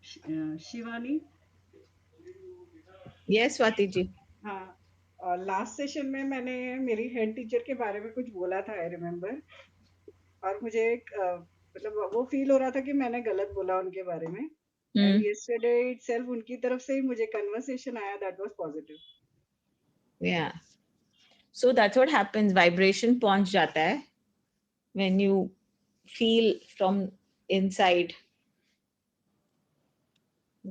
Shivani. Yes, Swati ji. हाँ, और last session में मैंने मेरी हेड टीचर के बारे में कुछ बोला था, आई रिमेम्बर। और मुझे एक मतलब वो फील हो रहा था कि मैंने गलत बोला उनके बारे में। And Hmm. यस्टरडे इटसेल्फ उनकी तरफ से ही मुझे कन्वर्सेशन आया that was positive. Yeah. So that's what happens. Vibration पहुंच जाता है when you feel from inside.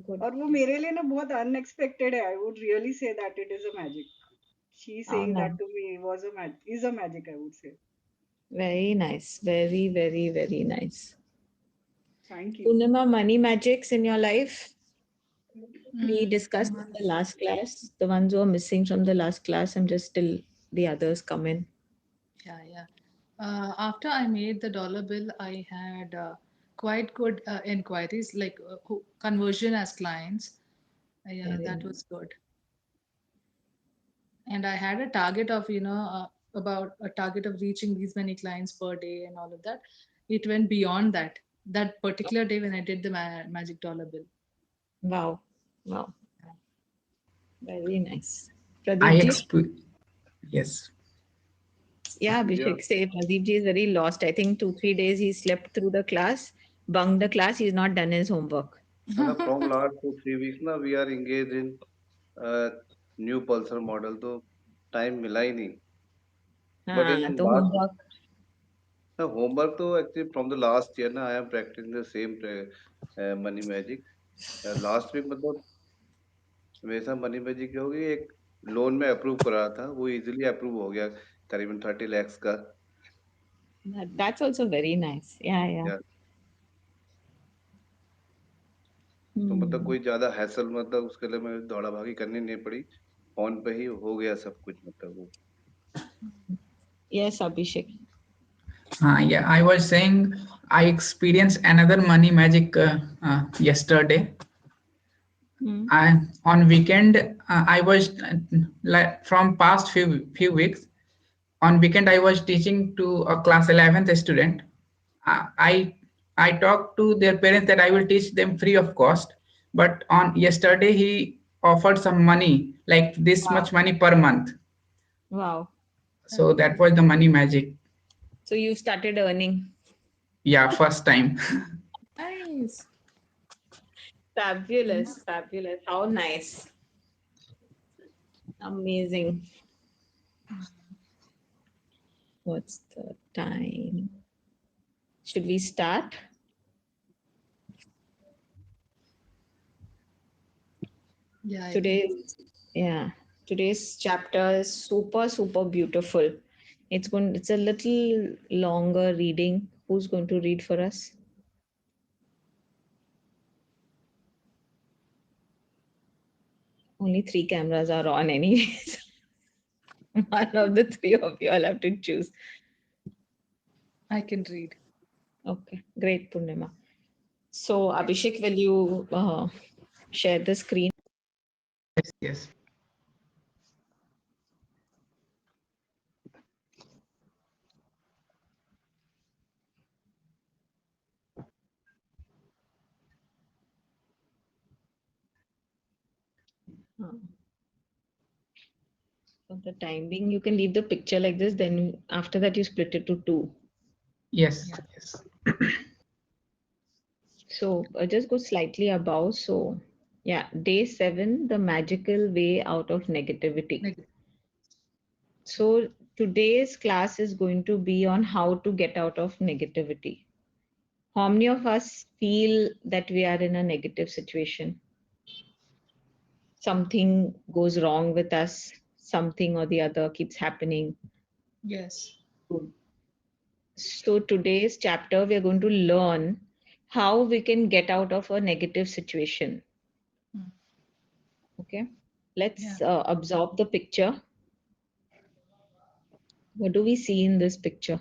Good. और वो मेरे लिए ना बहुत अनएक्सपेक्टेड है। I would really say that it is a magic. She Oh, saying nice. That to me was a magic, is a magic, I would say. Very nice. Very, very, very nice. Thank you. Purnima, money magics in your life? We Mm, discussed in money. the last class. The ones who are missing from the last class, I'm just still the others come in. Yeah, yeah. After I made the dollar bill, I had quite good inquiries, like conversion as clients. Yeah, Very that nice. was good. And I had a target of, about a target of reaching these many clients per day and all of that. It went beyond that. That particular day when I did the magic dollar bill. Wow. Wow. Very nice. I Pradeep ji? exp yes. Yeah, Yeah, Abhishek say Pradeep ji is very lost. I think 2, 3 days he slept through the class, bunked the class, he's not done his homework. from last 2 3 weeks ना we are engaged in uh, new Pulsar model, तो time मिला ही नहीं. But हाँ, in तो last homework. homework तो actually from the last year ना I am practicing the same money magic. Last week मतलब वैसा मनी मैजिक क्या होगी, एक लोन में अप्रूव करा था, वो इजीली अप्रूव हो गया, करीबन 30 lakhs का. That's also very nice. Yeah, yeah. या तो मतलब Hmm. कोई ज्यादा हैसल मतलब उसके लिए मैं दौड़ा भागी करनी नहीं पड़ी, फोन पे ही हो गया सब कुछ मतलब वो. Yes, Abhishek. Yeah, I was saying I experienced another money magic yesterday. Hmm. I on weekend I was like from past few weeks. On weekend I was teaching to a class 11th student. I talked to their parents that I will teach them free of cost. But on yesterday he offered some money, like this Wow. much money per month. Wow. So that was the money magic. So you started earning. Yeah, first time. Nice. Fabulous. Fabulous. How nice. Amazing. What's the time? Should we start? Yeah, I think. Today's yeah. Today's chapter is super, super beautiful. It's a little longer reading. Who's going to read for us? Only 3 cameras are on anyways. One of the three of you, I'll have to choose. I can read. Okay, great, Purnima. So, Abhishek, will you share the screen? Yes, yes. Uh, for the time being, you can leave the picture like this. Then after that, you split it to two. Yes, Yeah. yes. So just go slightly above. So yeah, day 7, the magical way out of negativity. Neg- So today's class is going to be on how to get out of negativity. How many of us feel that we are in a negative situation? Something goes wrong with us, something or the other keeps happening. Yes. So today's chapter, we are going to learn how we can get out of a negative situation. Mm. Okay, Yeah. let's absorb the picture. What do we see in this picture?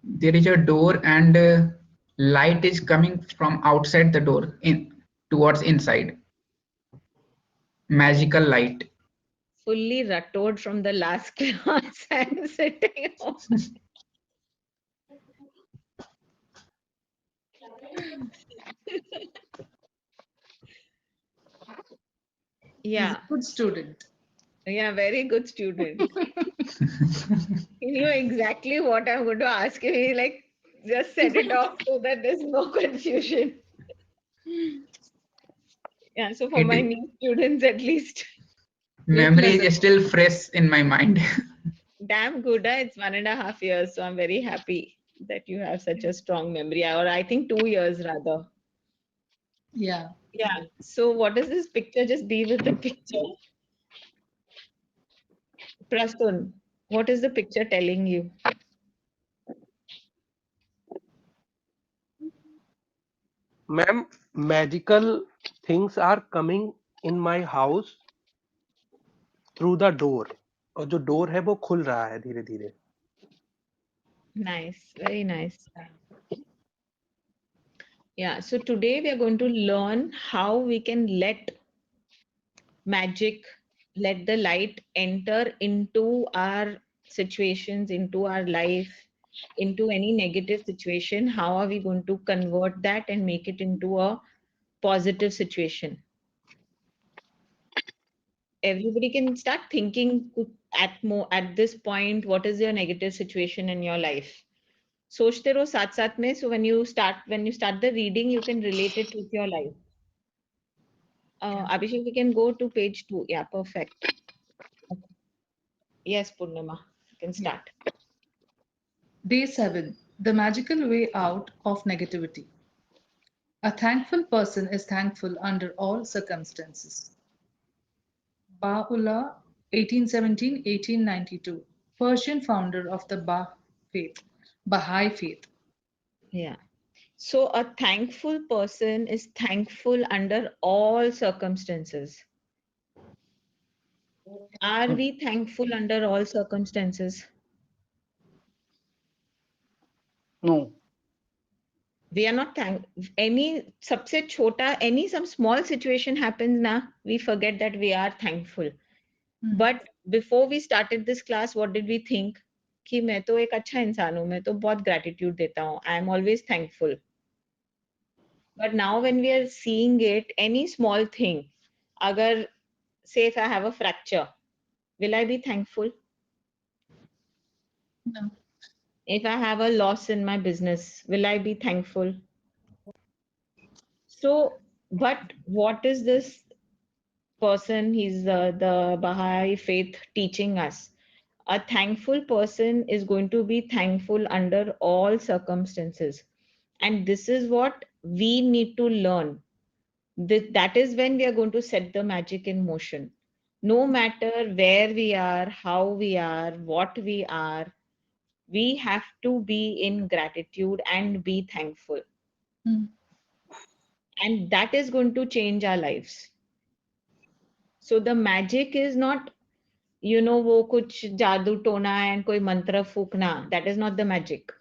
There is a door and light is coming from outside the door in towards inside. Magical light. fully rattled from the last class and sitting home. He's Yeah, a good student. yeah, very good student. He knew exactly what I'm going to ask him. He like just set it off so that there's no confusion. Yeah, so for my It new students at least, memory is still fresh in my mind. damn good. It's 1.5 years, so I'm very happy that you have such a strong memory, or I think 2 years rather. Yeah. Yeah. So what is this picture? Just be with the picture. Prastun, what is the picture telling you? Ma'am, magical things are coming in my house through the door. और जो door है वो खुल रहा है धीरे धीरे. Nice, very nice. Yeah, so today we are going to learn how we can let magic, let the light enter into our situations, into our life, into any negative situation. How are we going to convert that and make it into a positive situation? Everybody can start thinking at this point, what is your negative situation in your life? सोचते रहो साथ साथ में. So when you start the reading, you can relate it with your life. Abhishek, we can go to page 2. Yeah, perfect. Okay. Yes, Purnima, you can start. Day 7. The magical way out of negativity. A thankful person is thankful under all circumstances. Baha'u'llah, 1817-1892, Persian founder of the Baha'i faith. Yeah. So a thankful person is thankful under all circumstances. Are we thankful under all circumstances? No. We are not any सबसे छोटा, some small situation happens na, we forget that we are thankful. But before we started this class, what did we think? कि मैं तो एक अच्छा इंसान हूँ, मैं तो बहुत gratitude देता हूँ. I am always thankful. But now when we are seeing it, any small thing, agar say if I have a fracture, will I be thankful? No. If I have a loss in my business, will I be thankful? So, but what is this person, he's the Baha'i faith teaching us? A thankful person is going to be thankful under all circumstances. And this is what we need to learn. That is when we are going to set the magic in motion. No matter where we are, how we are, what we are, we have to be in gratitude and be thankful. And that is going to change our lives. So the magic is not, वो कुछ जादू टोना and कोई मंत्र फूकना. That is not the magic.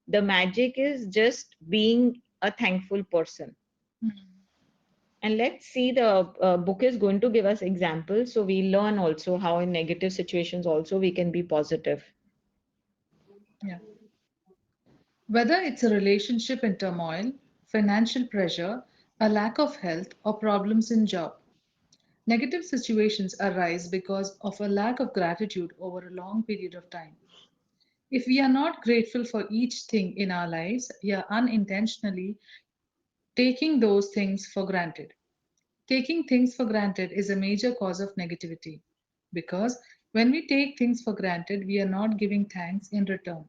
The magic is just being a thankful person. And let's see, the book is going to give us examples. So we learn also how in negative situations also we can be positive. Yeah. Whether it's a relationship in turmoil, financial pressure, a lack of health, or problems in job, negative situations arise because of a lack of gratitude over a long period of time. If we are not grateful for each thing in our lives, we are unintentionally taking those things for granted. Taking things for granted is a major cause of negativity because when we take things for granted, we are not giving thanks in return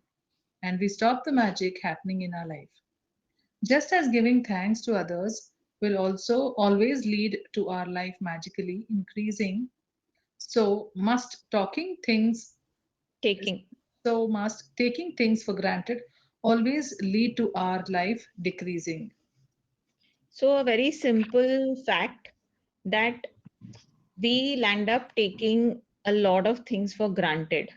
and we stop the magic happening in our life. Just as giving thanks to others will also always lead to our life magically increasing, so Taking. must taking things for granted always lead to our life decreasing. So a very simple fact that we land up taking a lot of things for granted.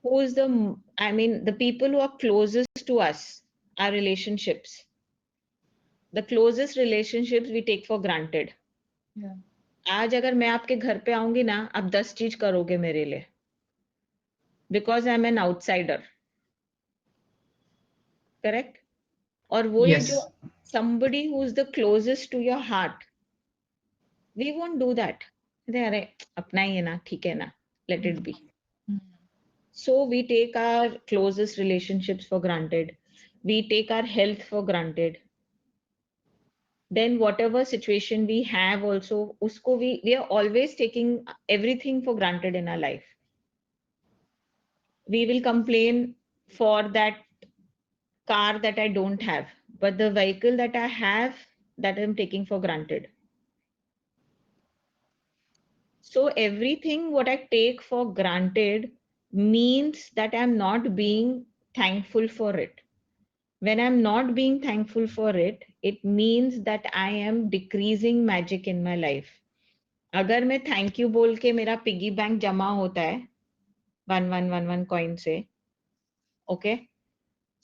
Who is the people who are closest to us, our relationships. The closest relationships we take for granted. Yeah. आज अगर मैं आपके घर पे आऊंगी ना, आप 10 चीज करोगे मेरे लिए, because I am an outsider, correct? और वही Yes. जो somebody who is the closest to your heart, we won't do that. अरे अपना ही है ना, ठीक है ना, let it be. So we take our closest relationships for granted. We take our health for granted. Then whatever situation we have also, usko we are always taking everything for granted in our life. We will complain for that car that I don't have, but the vehicle that I have, that I'm taking for granted. So everything what I take for granted means that I'm not being thankful for it. When I'm not being thankful for it, it means that I am decreasing magic in my life. अगर मैं thank you बोल के मेरा piggy bank जमा होता है 1111 coin से, okay,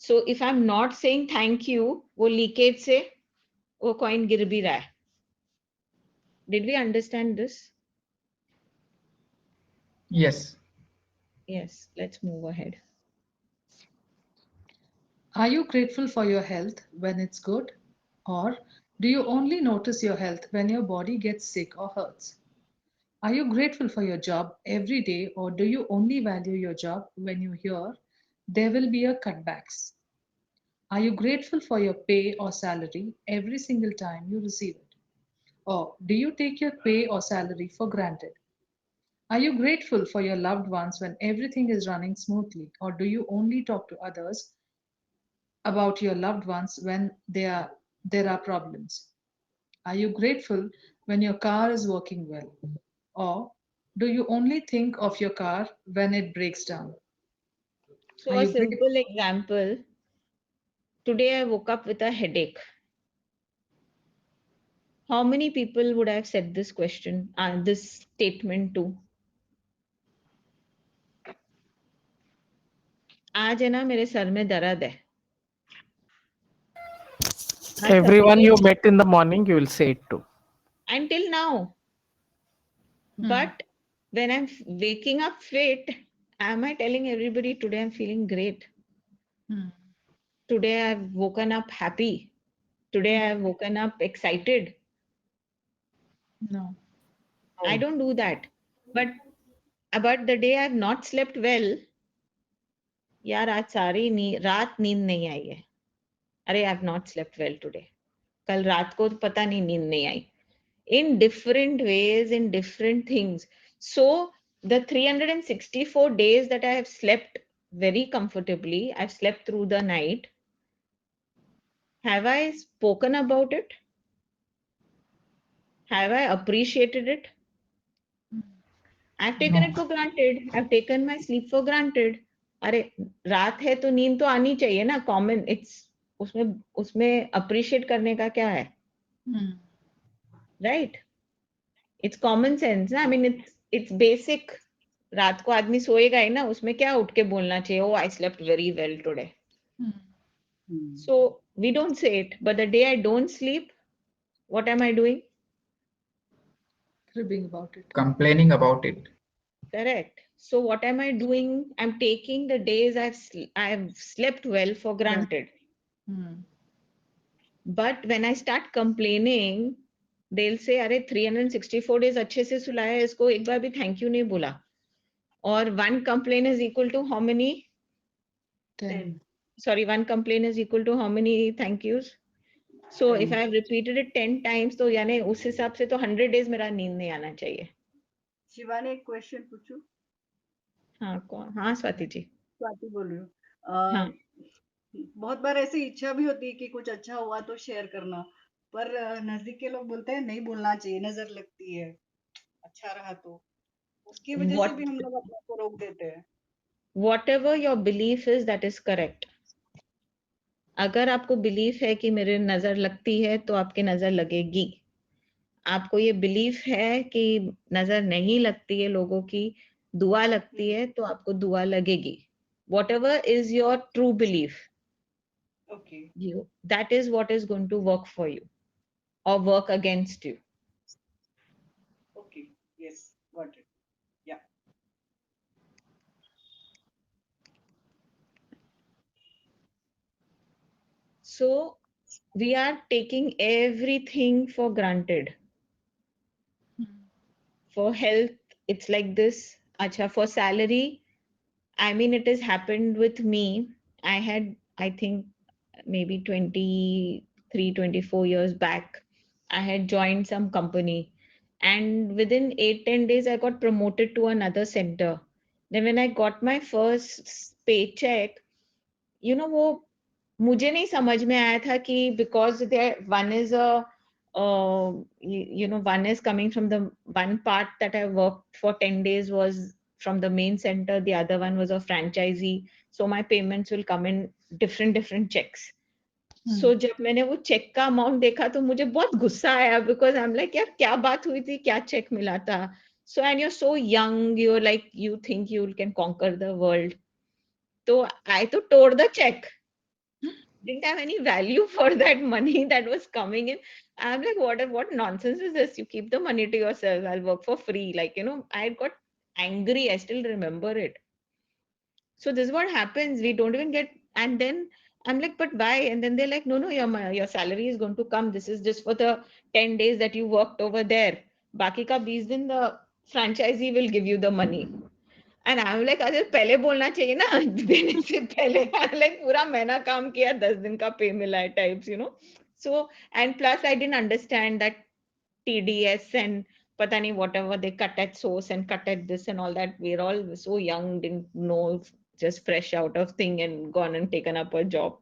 so if I am not saying thank you, वो लीकेज से वो कॉइन गिर भी रहा है. Did we understand this? Yes. Yes, let's move ahead. Are you grateful for your health when it's good? Or do you only notice your health when your body gets sick or hurts? Are you grateful for your job every day, or do you only value your job when you hear there will be a cutbacks? Are you grateful for your pay or salary every single time you receive it? Or do you take your pay or salary for granted? Are you grateful for your loved ones when everything is running smoothly, or do you only talk to others about your loved ones when there are problems? Are you grateful when your car is working well? Or do you only think of your car when it breaks down? So Are a you grateful? simple example, today I woke up with a headache. How many people would have said this question, this statement to? आज है ना मेरे sir में दर्द है. आज Everyone सवेरे you met in the morning, you will say it too. until now. But when I'm waking up fit, am I telling everybody today I'm feeling great? Today I've woken up happy. Today I've woken up excited. No. I don't do that. But about the day I've not slept well, यार आज सारी रात नींद नहीं आई है. अरे I've not slept well today. कल रात को तो पता नहीं नींद नहीं आई. In different ways, in different things. So the 364 days that I have slept very comfortably, I've slept through the night. Have I spoken about it? Have I appreciated it? I've taken No. it for granted. I've taken my sleep for granted. अरे रात है तो नींद तो आनी चाहिए ना, common. It's उसमें उसमें अप्रिशिएट करने का क्या है, राइट? इट्स कॉमन सेंस ना. I mean it's basic. रात को आदमी सोएगा ही ना, उसमें क्या उठ के बोलना चाहिए, oh I slept very well today. So we don't say it, but the day I don't sleep, what am I doing? Cribbing about it. Complaining about it. Correct. So what am I doing? I'm taking the days I've slept well for granted. But when I start complaining, they'll say, अरे 364 days अच्छे से सुलाया है इसको, एक बार भी thank you नहीं बोला. और one complaint is equal to how many? 10. Sorry, one complaint is equal to how many thank yous? So if I have repeated it 10 times, तो यानी उस हिसाब से तो 100 days मेरा नींद नहीं आना चाहिए. शिवानी एक क्वेश्चन पूछूं? हाँ कौन? हाँ स्वाति जी. स्वाति बोल रही हूँ. हाँ. बहुत बार ऐसी इच्छा भी होती है कि कुछ अच्छा हुआ तो शेयर करना, पर नजदीक के लोग बोलते हैं नहीं बोलना चाहिए, नजर लगती है. अच्छा रहा तो उसकी वजह से भी हम लोग अपने को रोक देते हैं. Whatever your belief is, that is correct. अगर आपको बिलीफ है कि मेरे नजर लगती है तो आपके नजर लगेगी. आपको ये बिलीफ है कि नजर नहीं लगती है, लोगों की दुआ लगती है, तो आपको दुआ लगेगी. Whatever is your true belief, okay. that is what is going to work for you or work against you. So we are taking everything for granted. For health, it's like this. Acha, for salary, I mean, it has happened with me. I had, I think, maybe 23, 24 years back, I had joined some company. And within 8, 10 days, I got promoted to another center. Then when I got my first paycheck, वो मुझे नहीं समझ में आया था कि because there one is a one is coming from the one part that I worked for 10 days was from the main center, the other one was a franchisee, so my payments will come in different checks. So जब मैंने वो check का amount देखा तो मुझे बहुत गुस्सा आया because I'm like यार क्या बात हुई थी, क्या चेक मिला था. So and you're so young, you're like you think you can conquer the world. So I तो tore the check. Didn't have any value for that money that was coming in. I'm like, what nonsense is this? You keep the money to yourself. I'll work for free. Like, I got angry. I still remember it. So this is what happens. We don't even get, and then I'm like, but why? And then they're like, no, your salary is going to come. This is just for the 10 days that you worked over there. Baki ka 20 din the franchisee will give you the money. And I'm like, अरे पहले बोलना चाहिए ना देने से पहले. I'm like पूरा महीना काम किया 10 दिन का पे मिला है types. So and plus I didn't understand that TDS and pata nahi whatever they cut at source and cut at this and all that. We're all so young, didn't know, just fresh out of thing and gone and taken up a job.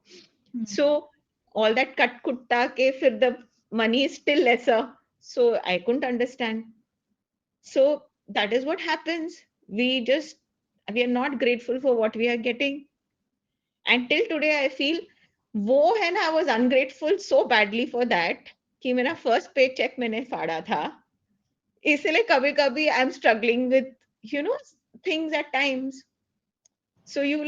So all that cut kutta ke fir the money is still lesser. So I couldn't understand. So that is what happens. We are not grateful for what we are getting. Until today, I feel वो है ना, I was ungrateful so badly for that कि मेरा first paycheck मैंने फाड़ा था. इसलिए कभी-कभी I'm struggling with, things at times. So you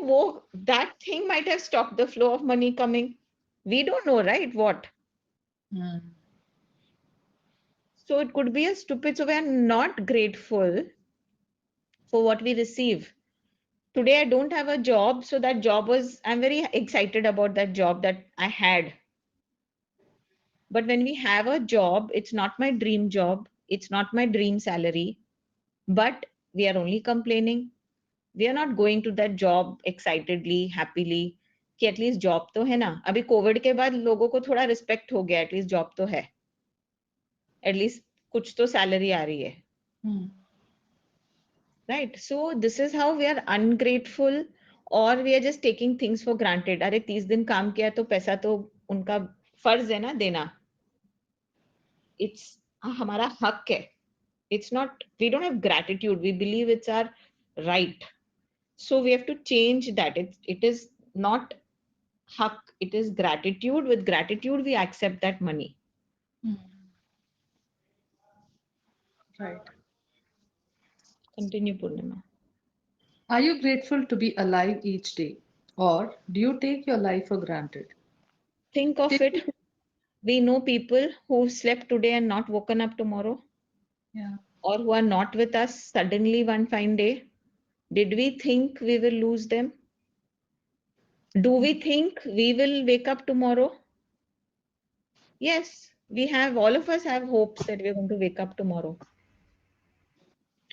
वो that thing might have stopped the flow of money coming. We don't know, right? What? So it could be a stupid. So we are not grateful for what we receive. Today I don't have a job, so that job I'm very excited about that job that I had. But when we have a job, it's not my dream job, it's not my dream salary, but we are only complaining. We are not going to that job excitedly, happily कि at least job तो है ना. अभी Covid के बाद लोगों को थोड़ा रिस्पेक्ट हो गया, at least job तो है, at least कुछ तो salary आ रही है. Right. So this is how we are ungrateful, or we are just taking things for granted. अरे 30 दिन काम किया तो पैसा तो उनका फर्ज है ना देना. It's हमारा हक है. It's not, we don't have gratitude. We believe it's our right. So we have to change that. It is not hak, it is gratitude. With gratitude, we accept that money. Right. Continue, Purnima. Are you grateful to be alive each day, or do you take your life for granted? Think of Take- it. We know people who slept today and not woken up tomorrow, Yeah. or who are not with us suddenly one fine day. Did we think we will lose them? Do we think we will wake up tomorrow? Yes, all of us have hopes that we're going to wake up tomorrow.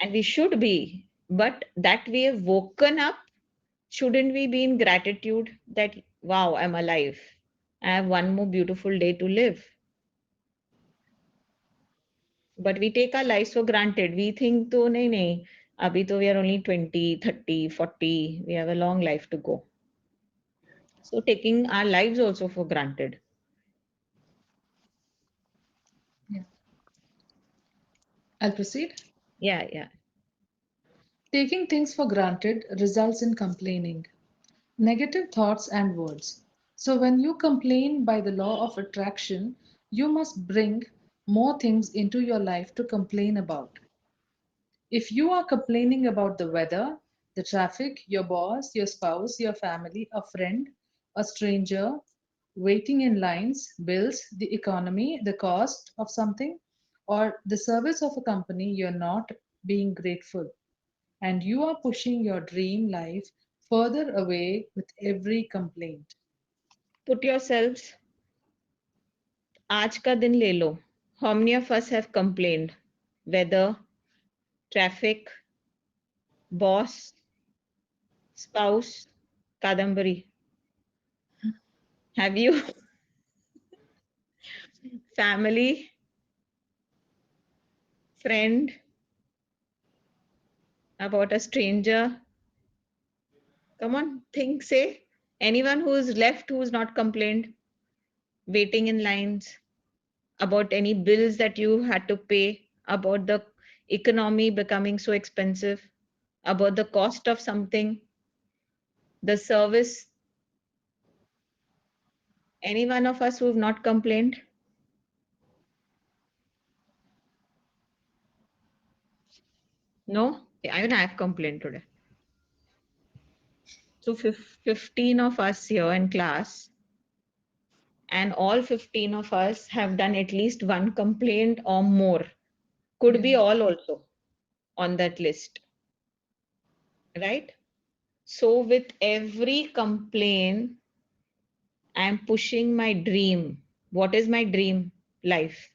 And we should be. But that we have woken up, shouldn't we be in gratitude that, wow, I'm alive. I have one more beautiful day to live. But we take our lives for granted. We think, to nahi, abhi to we are only 20, 30, 40. We have a long life to go. So taking our lives also for granted. Yeah. I'll proceed. Yeah. Taking things for granted results in complaining, negative thoughts, and words. So, when you complain by the law of attraction, you must bring more things into your life to complain about. If you are complaining about the weather, the traffic, your boss, your spouse, your family, a friend, a stranger, waiting in lines, bills, the economy, the cost of something, or the service of a company, you're not being grateful. And you are pushing your dream life further away with every complaint. put yourselves, आज का दिन ले लो. How many of us have complained? Weather, traffic, boss, spouse, Kadambari. Have you? Family, friend, about a stranger? Come on, think, say. Anyone who's left who's not complained, waiting in lines, about any bills that you had to pay, about the economy becoming so expensive, about the cost of something, the service. Any one of us who've not complained? No? Even I've complained today. So 15 of us here in class, and all 15 of us have done at least one complaint or more. Could be Yeah. all also on that list, right? So with every complaint, I'm pushing my dream. What is my dream life?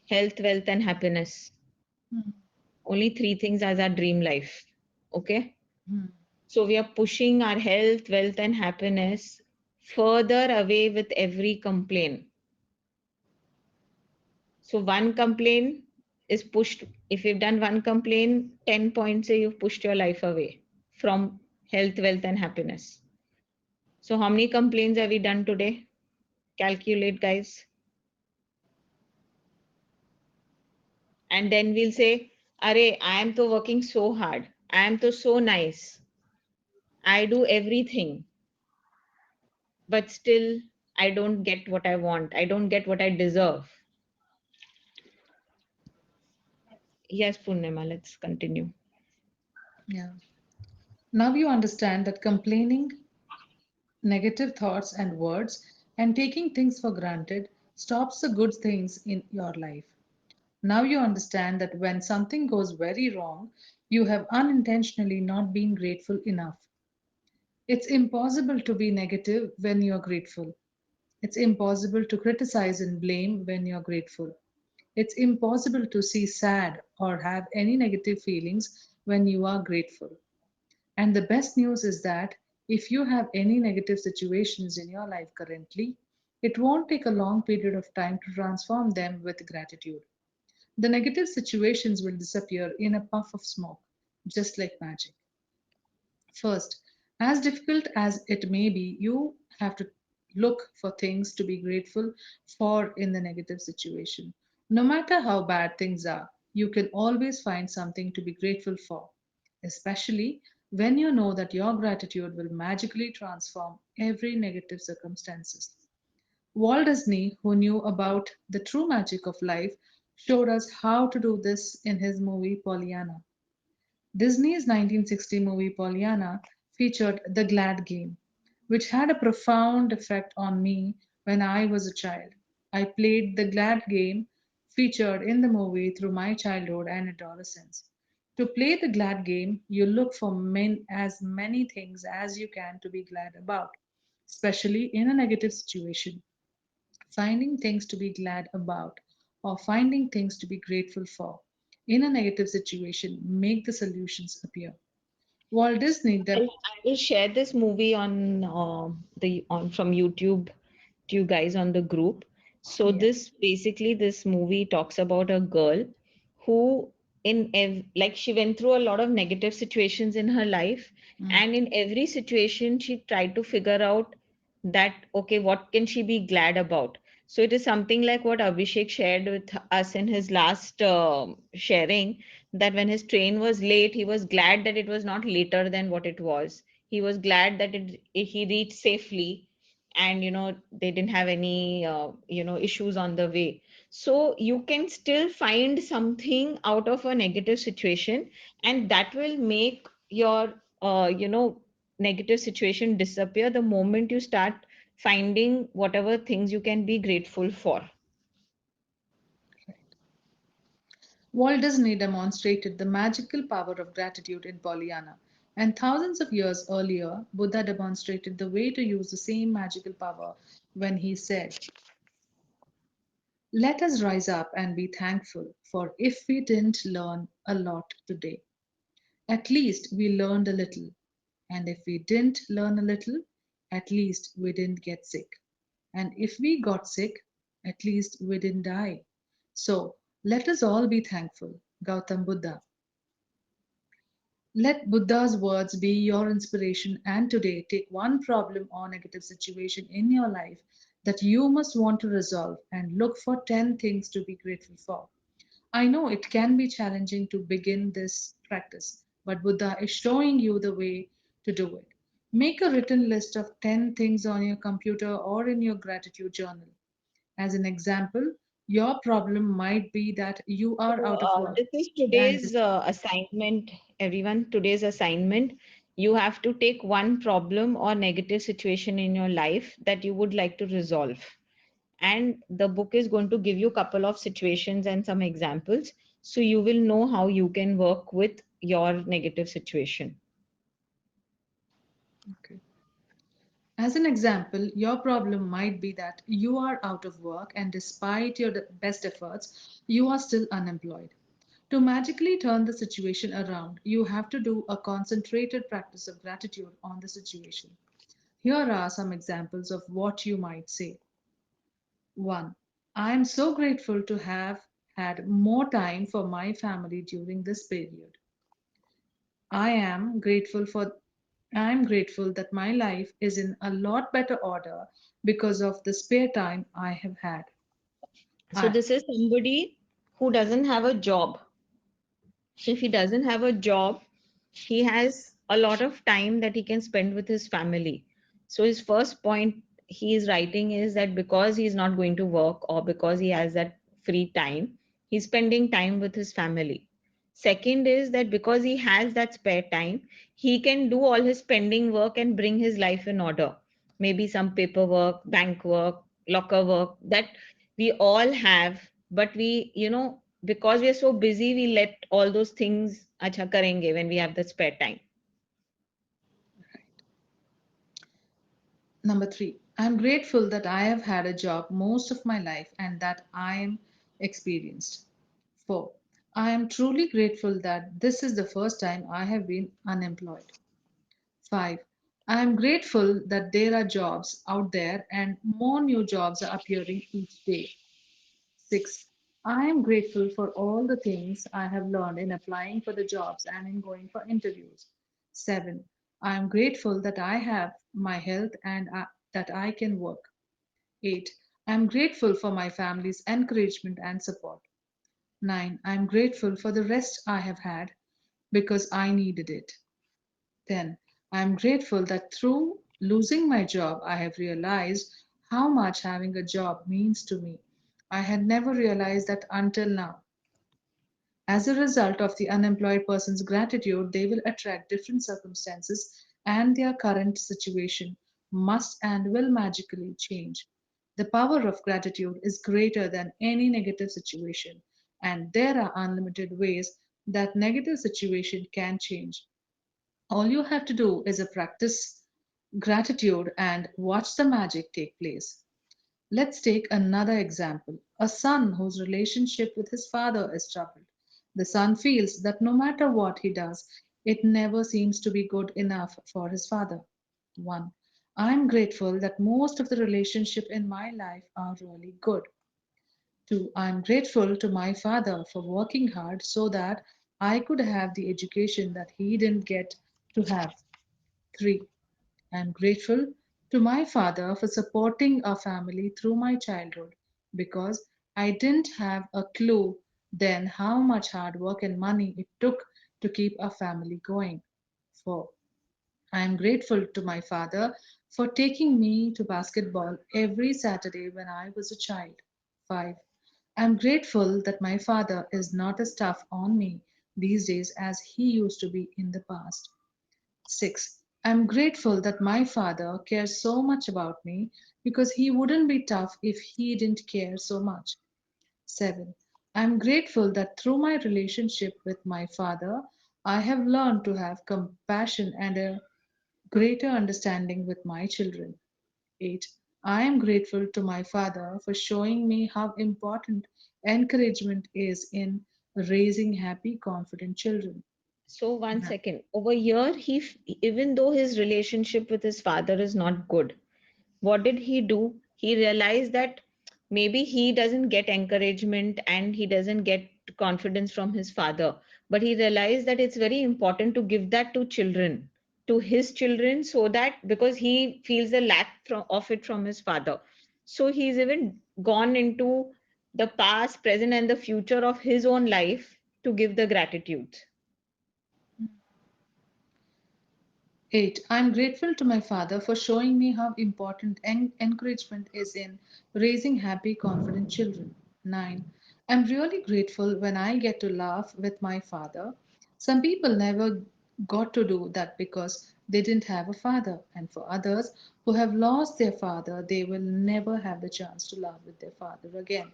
Health, wealth, and happiness. Mm. Only three things as our dream life. Okay? Mm. So we are pushing our health, wealth, and happiness further away with every complaint. So one complaint is pushed. If you've done one complaint, 10 points say you've pushed your life away from health, wealth, and happiness. So how many complaints have we done today? Calculate, guys. And then we'll say, Are, I am to working so hard. I am to so nice. I do everything, but still I don't get what I want. I don't get what I deserve. Yes, Purnima, let's continue. Yeah. Now you understand that complaining, negative thoughts and words, and taking things for granted stops the good things in your life. Now you understand that when something goes very wrong, you have unintentionally not been grateful enough. It's impossible to be negative when you're grateful. It's impossible to criticize and blame when you're grateful. It's impossible to see sad or have any negative feelings when you are grateful. And the best news is that if you have any negative situations in your life currently, it won't take a long period of time to transform them with gratitude. The negative situations will disappear in a puff of smoke, just like magic. First, as difficult as it may be, you have to look for things to be grateful for in the negative situation. No matter how bad things are, you can always find something to be grateful for, especially when you know that your gratitude will magically transform every negative circumstances. Walt Disney, who knew about the true magic of life, showed us how to do this in his movie Pollyanna. Disney's 1960 movie Pollyanna featured the Glad Game, which had a profound effect on me when I was a child. I played the Glad Game featured in the movie through my childhood and adolescence. To play the Glad Game, you look for as many things as you can to be glad about, especially in a negative situation. Finding things to be glad about or finding things to be grateful for in a negative situation make the solutions appear. Walt Disney I will share this movie on the on from YouTube to you guys on the group. So yeah. this movie talks about a girl who like she went through a lot of negative situations in her life, Mm, and in every situation she tried to figure out that okay, what can she be glad about? So it is something like what Abhishek shared with us in his last sharing, that when his train was late, he was glad that it was not later than what it was. He was glad that he reached safely, and they didn't have any issues on the way. So you can still find something out of a negative situation, and that will make your negative situation disappear the moment you start finding whatever things you can be grateful for. right. Walt Disney demonstrated the magical power of gratitude in Pollyanna, And thousands of years earlier, Buddha demonstrated the way to use the same magical power when he said, let us rise up and be thankful, for if we didn't learn a lot today, at least we learned a little. And if we didn't learn a little, at least we didn't get sick. And if we got sick, at least we didn't die. So let us all be thankful. Gautam Buddha. Let Buddha's words be your inspiration, and today take one problem or negative situation in your life that you must want to resolve and look for 10 things to be grateful for. I know it can be challenging to begin this practice, but Buddha is showing you the way to do it. Make a written list of 10 things on your computer or in your gratitude journal. As an example, your problem might be that you are So, out of work this is and today's assignment, everyone. Today's assignment. You have to take one problem or negative situation in your life that you would like to resolve. And the book is going to give you a couple of situations and some examples. So you will know how you can work with your negative situation. okay. As an example, your problem might be that you are out of work and despite your best efforts, you are still unemployed. To magically turn the situation around, you have to do a concentrated practice of gratitude on the situation. Here are some examples of what you might say. 1. I am so grateful to have had more time for my family during this period. I am grateful for I am grateful that my life is in a lot better order because of the spare time I have had. So I, this is somebody who doesn't have a job. If he doesn't have a job, he has a lot of time that he can spend with his family. So his first point he is writing is that because he's not going to work or because he has that free time, he's spending time with his family. Second is that because he has that spare time, he can do all his pending work and bring his life in order. Maybe some paperwork, bank work, locker work that we all have, but because we are so busy, we let all those things acha karenge when we have the spare time. Number 3. I am grateful that I have had a job most of my life and that I am experienced. 4. I am truly grateful that this is the first time I have been unemployed. 5. I am grateful that there are jobs out there and more new jobs are appearing each day. 6. I am grateful for all the things I have learned in applying for the jobs and in going for interviews. 7. I am grateful that I have my health and that I can work. 8. I am grateful for my family's encouragement and support. 9. I am grateful for the rest I have had because I needed it. 10. I am grateful that through losing my job, I have realized how much having a job means to me. I had never realized that until now. As a result of the unemployed person's gratitude, they will attract different circumstances, and their current situation must and will magically change. The power of gratitude is greater than any negative situation, and there are unlimited ways that negative situation can change. All you have to do is a practice gratitude and watch the magic take place. Let's take another example. A son whose relationship with his father is troubled. The son feels that no matter what he does, it never seems to be good enough for his father. 1. I'm grateful that most of the relationship in my life are really good. 2. I'm grateful to my father for working hard so that I could have the education that he didn't get to have. 3. I'm grateful to my father for supporting our family through my childhood because I didn't have a clue then how much hard work and money it took to keep our family going. 4. I am grateful to my father for taking me to basketball every Saturday when I was a child. 5. I am grateful that my father is not as tough on me these days as he used to be in the past. 6. I'm grateful that my father cares so much about me because he wouldn't be tough if he didn't care so much. 7. I'm grateful that through my relationship with my father, I have learned to have compassion and a greater understanding with my children. 8. I am grateful to my father for showing me how important encouragement is in raising happy, confident children. So one 9. second. Over here, even though his relationship with his father is not good, what did he do? He realized that maybe he doesn't get encouragement and he doesn't get confidence from his father, but he realized that it's very important to give that to children, to his children, so that because he feels the lack of it from his father. So he's even gone into the past, present, and the future of his own life to give the gratitude. 8. I am grateful to my father for showing me how important encouragement is in raising happy, confident children. 9. I'm really grateful when I get to laugh with my father. Some people never got to do that because they didn't have a father, and for others who have lost their father, they will never have the chance to laugh with their father again.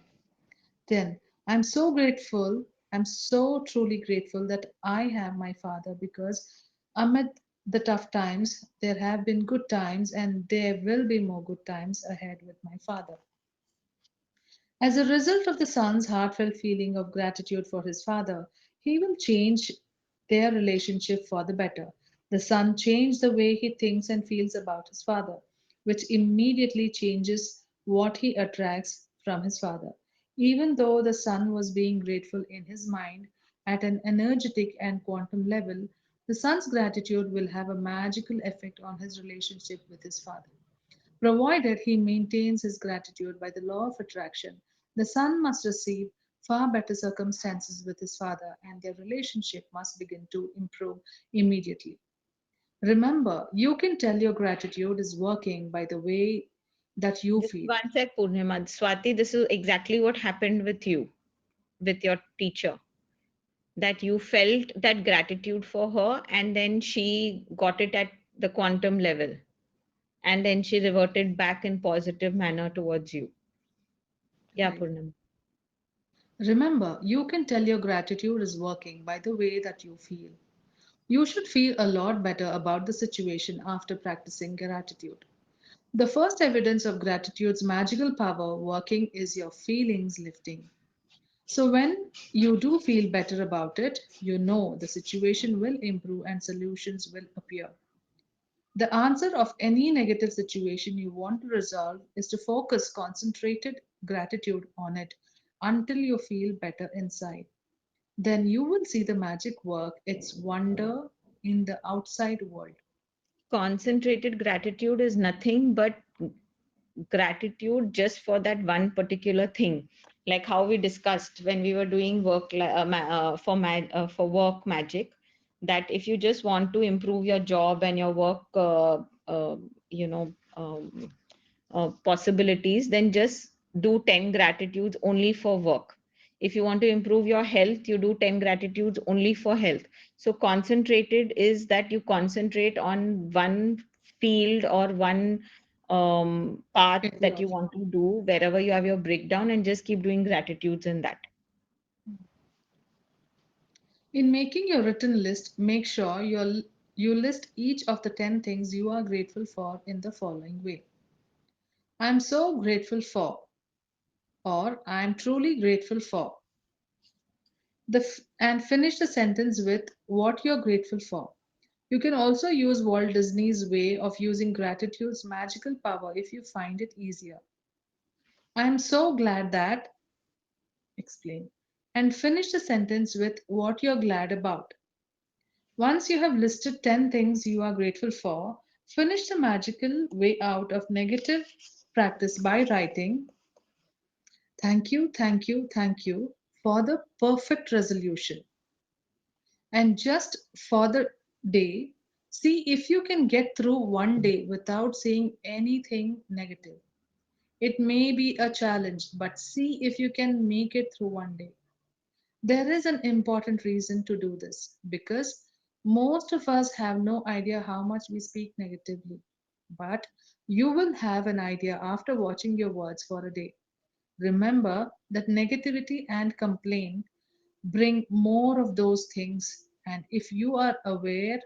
10. I'm so grateful, I'm so truly grateful that I have my father because amid the tough times, there have been good times and there will be more good times ahead with my father. As a result of the son's heartfelt feeling of gratitude for his father, he will change their relationship for the better. The son changed the way he thinks and feels about his father, which immediately changes what he attracts from his father. Even though the son was being grateful in his mind at an energetic and quantum level, the son's gratitude will have a magical effect on his relationship with his father. Provided he maintains his gratitude by the law of attraction, the son must receive far better circumstances with his father, and their relationship must begin to improve immediately. Remember, you can tell your gratitude is working by the way that you Just feel. one sec, Purnima. Swati, this is exactly what happened with you, with your teacher, that you felt that gratitude for her and then she got it at the quantum level and then she reverted back in positive manner towards you. Yeah, Right. Purnima. Remember, you can tell your gratitude is working by the way that you feel. You should feel a lot better about the situation after practicing gratitude. The first evidence of gratitude's magical power working is your feelings lifting. So, when you do feel better about it, you know the situation will improve and solutions will appear. The answer of any negative situation you want to resolve is to focus concentrated gratitude on it until you feel better inside. Then you will see the magic work its wonder in the outside world. Concentrated gratitude is nothing but gratitude just for that one particular thing, like how we discussed when we were doing work for work magic, that if you just want to improve your job and your work you know possibilities, then just do 10 gratitudes only for work. If you want to improve your health, you do 10 gratitudes only for health. So concentrated is that you concentrate on one field or one path that Area you of want to do wherever you have your breakdown, and just keep doing gratitudes in that. In making your written list, make sure you list each of the 10 things you are grateful for in the following way. I'm so grateful for, or I'm truly grateful for. And finish the sentence with what you're grateful for. You can also use Walt Disney's way of using gratitude's magical power if you find it easier. I'm so glad that, explain, and finish the sentence with what you're glad about. Once you have listed 10 things you are grateful for, finish the magical way out of negative practice by writing, thank you, thank you, thank you for the perfect resolution. And just for the day, see if you can get through one day without saying anything negative. It may be a challenge, but see if you can make it through one day. There is an important reason to do this because most of us have no idea how much we speak negatively. But you will have an idea after watching your words for a day. Remember that negativity and complaint bring more of those things And if you are aware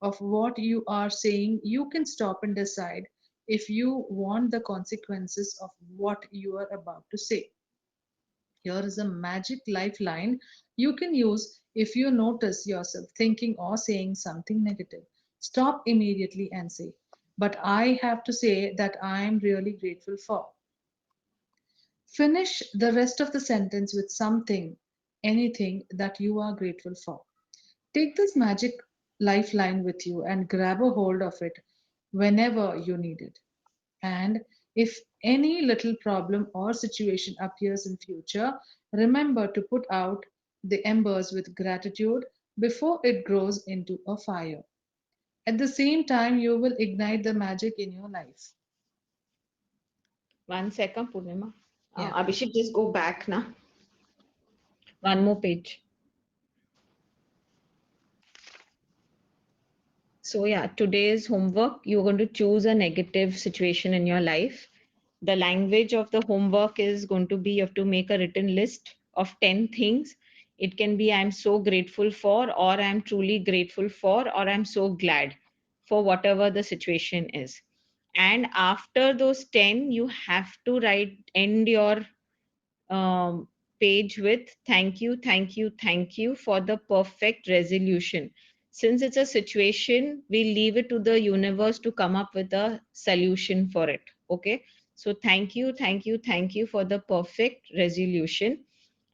of what you are saying, you can stop and decide if you want the consequences of what you are about to say. Here is a magic lifeline you can use if you notice yourself thinking or saying something negative. Stop immediately and say, "But I have to say that I am really grateful for." Finish the rest of the sentence with something, anything that you are grateful for. Take this magic lifeline with you and grab a hold of it whenever you need it. And if any little problem or situation appears in future, remember to put out the embers with gratitude before it grows into a fire. At the same time, you will ignite the magic in your life. 1 second, Purnima. Yeah. Abhishek, just go back now. One more page. So yeah, today's homework, you're going to choose a negative situation in your life. The language of the homework is going to be you have to make a written list of 10 things. It can be I'm so grateful for, or I'm truly grateful for, or I'm so glad for whatever the situation is. And after those 10, you have to end your um, page with thank you, thank you for the perfect resolution. Since it's a situation, we leave it to the universe to come up with a solution for it. Okay. So thank you for the perfect resolution.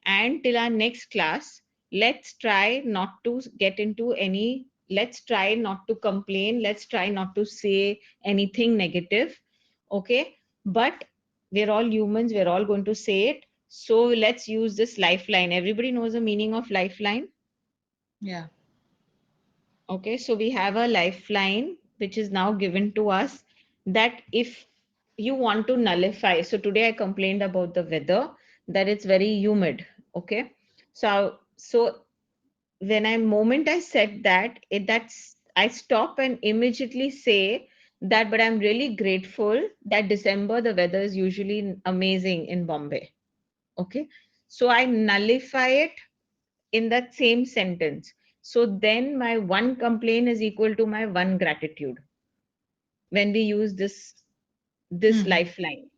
And till our next class, let's try not to get into any, let's try not to complain, let's try not to say anything negative. Okay. But we're all humans, we're all going to say it. So let's use this lifeline. Everybody knows the meaning of lifeline. Yeah. Okay, so we have a lifeline which is now given to us that if you want to nullify, so today I complained about the weather that it's very humid. Okay, so when I said that, that's I stop and immediately say that, but I'm really grateful that December the weather is usually amazing in Bombay. Okay, so I nullify it in that same sentence. So then my one complaint is equal to my one gratitude when we use this Mhm. lifeline.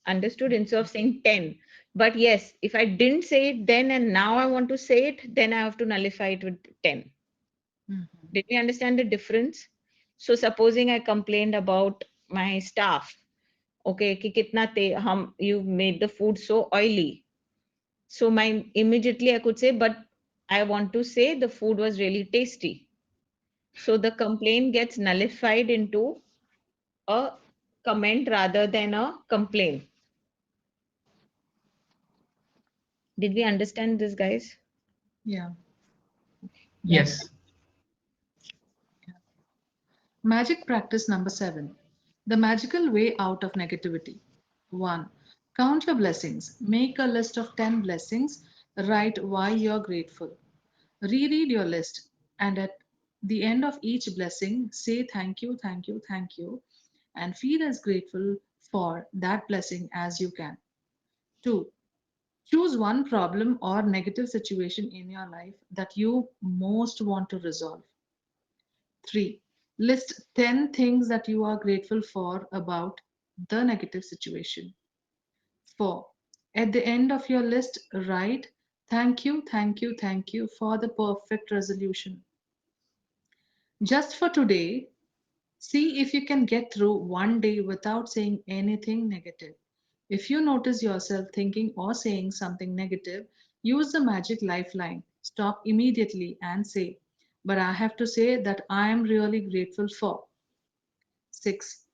Understood? Instead of saying 10. But yes, if I didn't say it then and now I want to say it, then I have to nullify it with 10. Mhm. Did we understand the difference? So supposing I complained about my staff, okay, कि कितना you made the food so oily. So my immediately I could say, but I want to say the food was really tasty. So the complaint gets nullified into a comment rather than a complaint. Did we understand this, guys? Yeah. Yes. Magic practice number 7. The magical way out of negativity. 1. Count your blessings. Make a list of 10 blessings. Write why you're grateful. Reread your list, and at the end of each blessing, say thank you, thank you, thank you, and feel as grateful for that blessing as you can. 2. Choose one problem or negative situation in your life that you most want to resolve. 3. List 10 things that you are grateful for about the negative situation. 4. At the end of your list, write thank you, thank you, thank you for the perfect resolution. Just for today, see if you can get through one day without saying anything negative. If you notice yourself thinking or saying something negative, use the magic lifeline. Stop immediately and say, "But I have to say that I am really grateful for." 6.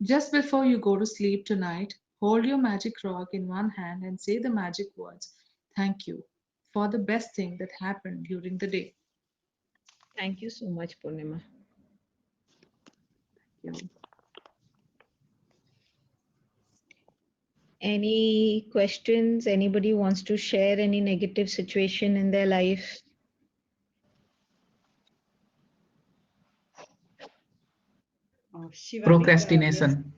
Just before you go to sleep tonight, hold your magic rock in one hand and say the magic words, "Thank you," for the best thing that happened during the day. Thank you so much, Purnima. You know. Any questions? Anybody wants to share any negative situation in their life? Shivalik, yes. Procrastination.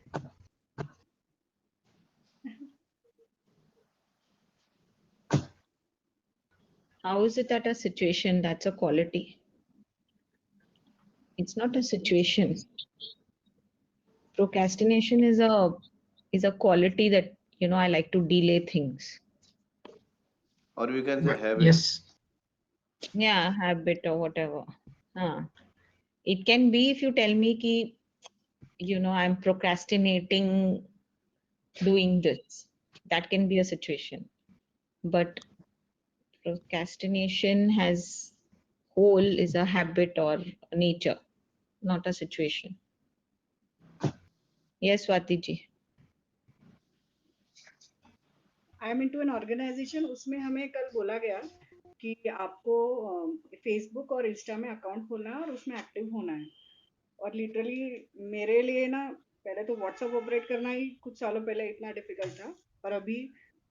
How is it that a situation that's a quality? It's not a situation. Procrastination is a quality that, you know, I like to delay things. or we can say habit. Yes. Yeah, habit or whatever. It can be if you tell me ki, you know, I'm procrastinating doing this. That can be a situation. But procrastination has whole is a habit or a nature, not a situation. Yes, Swati ji. I am into an organization, उसमें हमें कल बोला गया कि आपको Facebook और Insta में account खोलना है और उसमें एक्टिव होना है। और लिटरली मेरे लिए ना पहले तो व्हाट्सएप ऑपरेट करना ही कुछ सालों पहले इतना डिफिकल्ट था, और अभी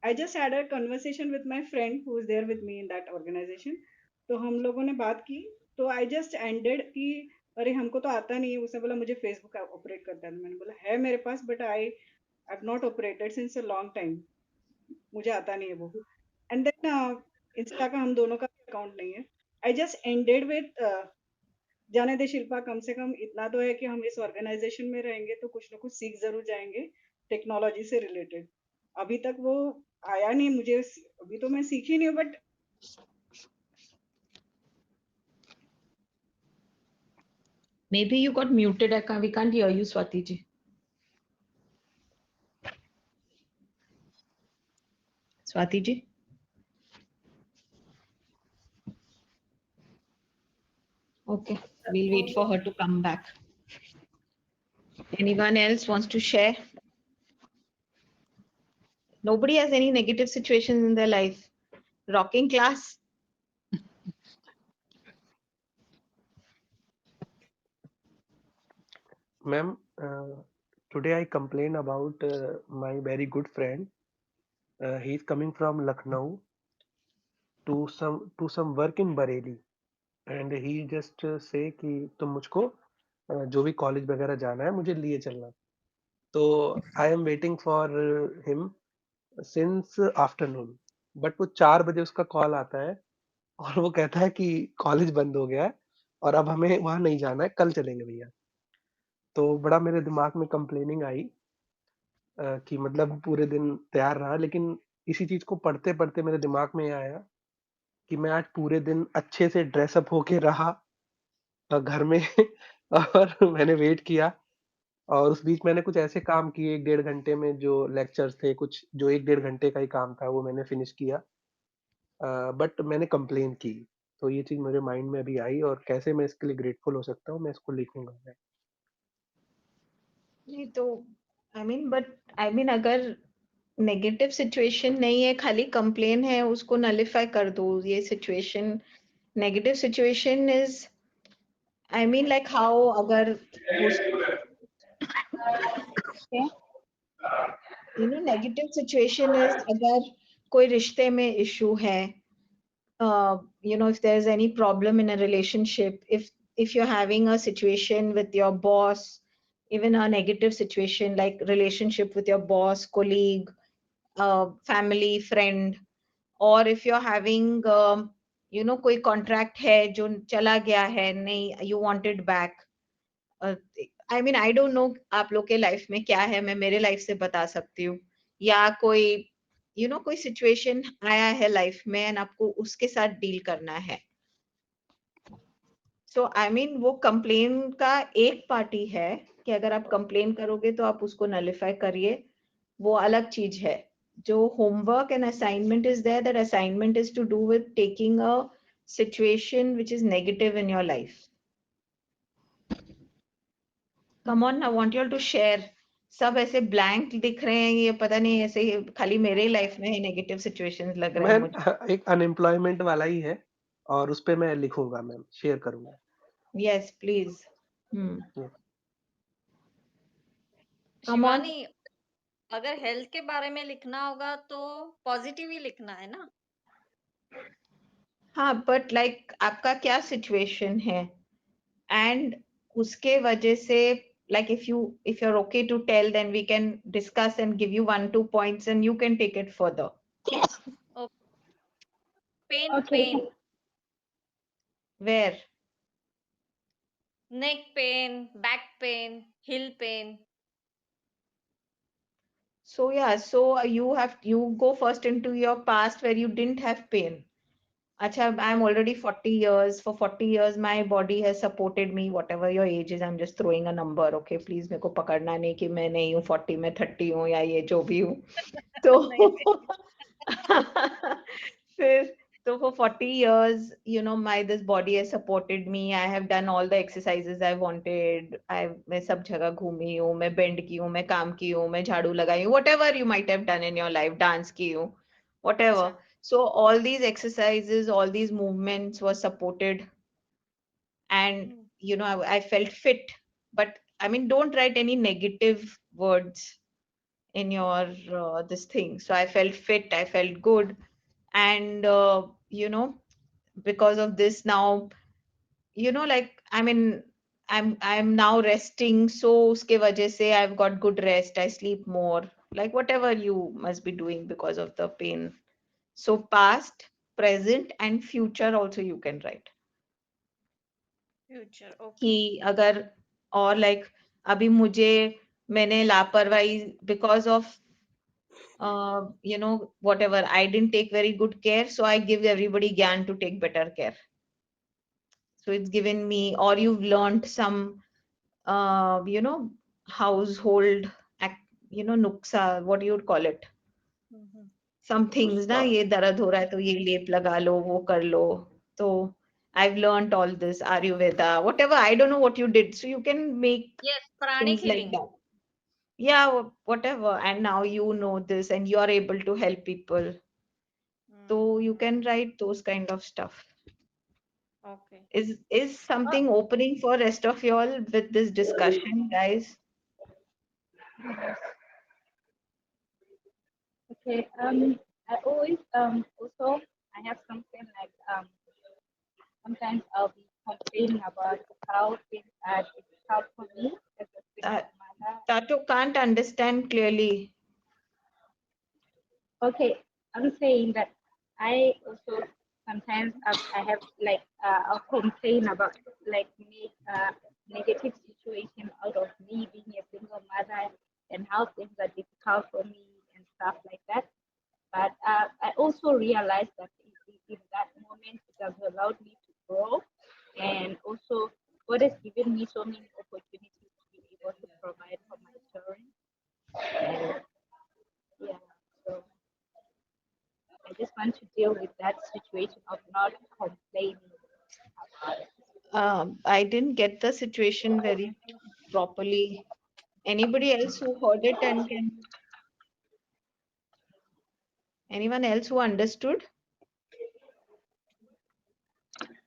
I just had a conversation with my friend who is there with me in that organization. तो हम लोगों ने बात की, तो आई जस्ट एंडेड कि अरे हमको तो आता नहीं है। उसने बोला मुझे फेसबुक ऑपरेट करता है। मैंने बोला है मेरे पास, but I have not operated since a long time, मुझे आता नहीं है वो। एंड देन इंस्टा का हम दोनों का अकाउंट नहीं है। आई जस्ट एंडेड विद जाने दे शिल्पा, कम से कम इतना तो है कि हम इस ऑर्गेनाइजेशन में रहेंगे तो कुछ ना कुछ सीख जरूर जाएंगे टेक्नोलॉजी से रिलेटेड। अभी तक वो आया नहीं मुझे, अभी तो मैं सीखी नहीं हूँ, but Maybe you got muted. We can't hear you, Swati ji. Swati ji. Okay, we'll wait for her to come back. Anyone else wants to share? Nobody has any negative situations in their life. Rocking class. Ma'am, today I complain about my very good friend. He is coming from Lucknow to some work in Bareilly, and he just say कि तुम मुझको जो भी college वगैरह जाना है मुझे लिए चलना। तो I am waiting for him since afternoon, but वो 4 बजे उसका कॉल आता है और वो कहता है कि कॉलेज बंद हो गया है और अब हमें वहाँ नहीं जाना है, कल चलेंगे भैया। तो बड़ा मेरे दिमाग में कंप्लेनिंग आई कि मतलब पूरे दिन तैयार रहा, लेकिन इसी चीज़ को पढ़ते-पढ़ते मेरे दिमाग में ये आया कि मैं आज पूरे दिन अच्छे से ड्रेस अप होके रहा घर में और मैंने वेट किया, और उस बीच मैंने कुछ ऐसे काम किए 1 डेढ़ घंटे में, जो लेक्चर्स थे कुछ, जो 1 डेढ़ घंटे का ही काम था वो मैंने फिनिश किया। बट मैंने कंप्लेन की, तो ये चीज़ मेरे माइंड में अभी आई और कैसे मैं इसके लिए ग्रेटफुल हो सकता हूँ, मैं इसको लिखूँगा मैं। नहीं तो आई मीन अगर नेगेटिव सिचुएशन नहीं है, खाली कंप्लेन है, उसको नलिफाई कर दो। ये situation negative situation is I mean like how अगर वो you know negative situation is अगर कोई रिश्ते में इशू है, you know, if there's any problem in a relationship, if you're having a situation with your boss, even a negative situation like relationship with your boss, colleague, family, friend, or if you're having you know कोई contract है जो चला गया है, नहीं you want it back, I mean I don't know आप लोग के लाइफ में क्या है, मैं मेरे लाइफ से बता सकती हूँ। या कोई यू नो कोई सिचुएशन आया है लाइफ में एंड आपको उसके साथ डील करना है। सो आई मीन वो कंप्लेन का एक पार्टी है कि अगर आप कंप्लेन करोगे तो आप उसको नलिफाई करिए, वो अलग चीज है। जो homework and assignment is there, that assignment is to do with taking a situation which is negative in your life. Come on, I want you all to share. सब ऐसे ब्लैंक दिख रहे हैं, ये पता नहीं ऐसे ही खाली मेरे लाइफ में ही नेगेटिव सिचुएशंस लग रहे हैं मैम मुझे। एक अनएम्प्लॉयमेंट वाला ही है और उस पे मैं लिखूँगा मैम, शेयर करूँगा। Yes please. Come on. Shivani, अगर हेल्थ के बारे में लिखना होगा तो पॉजिटिव ही लिखना है ना। हाँ बट लाइक आपका क्या सिचुएशन है एंड उसके वजह से like if you're okay to tell, then we can discuss and give you 1-2 points and you can take it further. Pain pain Where? neck pain, back pain, heel pain. So yeah, so you go first into your past where you didn't have pain. Acha, I'm already 40 years. For 40 years, my body has supported me, whatever your age is. I'm just throwing a number, okay? Please मेरे को पकड़ना नहीं कि मैं नहीं हूँ 40 में 30 हूँ या ये जो भी हूँ. नहीं, तो फिर so for 40 years, my this body has supported me. I have done all the exercises I wanted. मैं सब जगह घूमी हूँ, मैं bend की हूँ, मैं काम की हूँ, मैं झाड़ू लगाई हूँ, whatever you might have done in your life, dance की हूँ, whatever. अच्छा. So all these exercises, all these movements were supported, and Hmm. I felt fit. But I mean, don't write any negative words in your this thing. So I felt fit, I felt good, and because of this now, like I mean, I'm now resting, so uske wajah se I've got good rest. I sleep more, like whatever you must be doing because of the pain. So past, present, and future also you can write. Future. कि Okay. अगर और like अभी मुझे मैंने लापरवाही because of whatever, I didn't take very good care, so I give everybody gyan to take better care. So it's given me, or you've learned some household nuksa, what do you call it? Mhm. Some things ना, नुस्खा ये दर्द हो रहा है तो ये लेप लगा लो, वो कर लो. तो I've learned all this Ayurveda, whatever. I don't know what you did, so you can make Yes, pranic things like healing. that. Yeah, whatever. And now you know this, and you are able to help people. So you can write those kind of stuff. Okay. Is something opening for rest of y'all with this discussion, guys? Okay. I always also I have something like sometimes I'll be complaining about how things are difficult for me as a Uh, single mother. Tato can't understand clearly. Okay, I'm saying that I also sometimes I have like I'll complain about like negative situation out of me being a single mother and how things are difficult for me and stuff like that. But I also realized that in that moment it has allowed me to grow, and also God has given me so many opportunities to be able to provide for my children. And yeah, so I just want to deal with that situation of not complaining about it. I didn't get the situation very properly. Anybody else who heard it and anyone else who understood?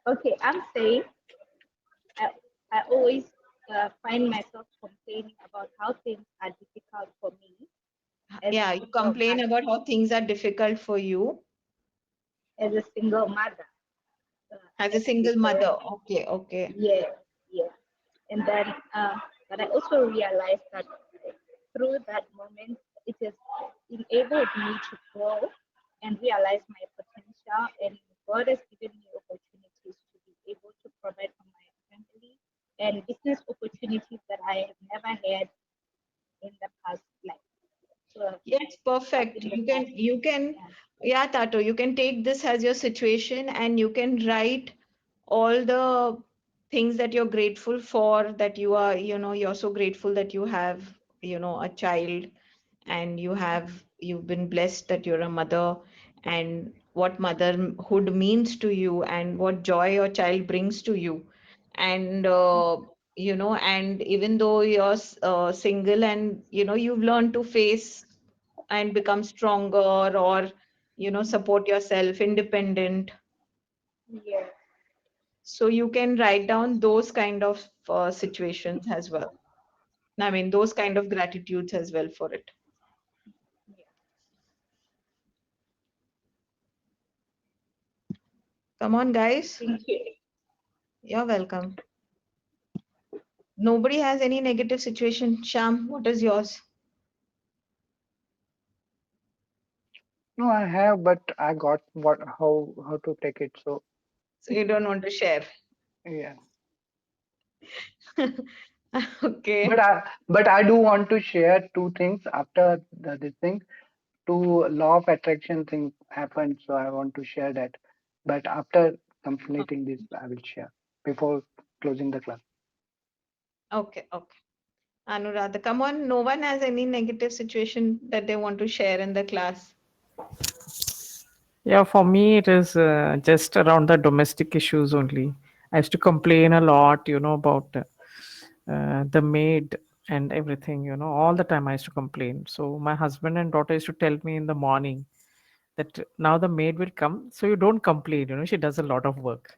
Okay, I'm saying I, I always find myself complaining about how things are difficult for me as a Yeah, you single complain mother. about how things are difficult for you As a single mother, as a as single a mother. parent. Okay, okay. Yeah, yeah. And then, but I also realized that through that moment, it has enabled me to grow and realize my potential. And God has given me opportunities to be able to provide for my family and business opportunities that I have never had in the past. Like, so, Yes, perfect. in the You can, yeah. yeah, Tato, you can take this as your situation and you can write all the things that you're grateful for, that you're so grateful that you have, a child, and you've been blessed that you're a mother, and what motherhood means to you, and what joy your child brings to you. And and even though you're single, and you've learned to face and become stronger, or support yourself, independent. Yeah. So you can write down those kind of situations as well. I mean, those kind of gratitudes as well for it. Come on, guys. Thank you. You're welcome. Nobody has any negative situation. Sham, what is yours? No, I have, but I got what how to take it. So So you don't want to share. yeah. Okay. But I do want to share two things after this thing. Two law of attraction thing happened, so I want to share that. But after completing this, I will share before closing the class. Okay. Okay. Anuradha, come on. No one has any negative situation that they want to share in the class. Yeah, for me, it is just around the domestic issues only. I used to complain a lot, about the maid and everything, all the time I used to complain. So my husband and daughter used to tell me in the morning that now the maid will come, so you don't complain, she does a lot of work.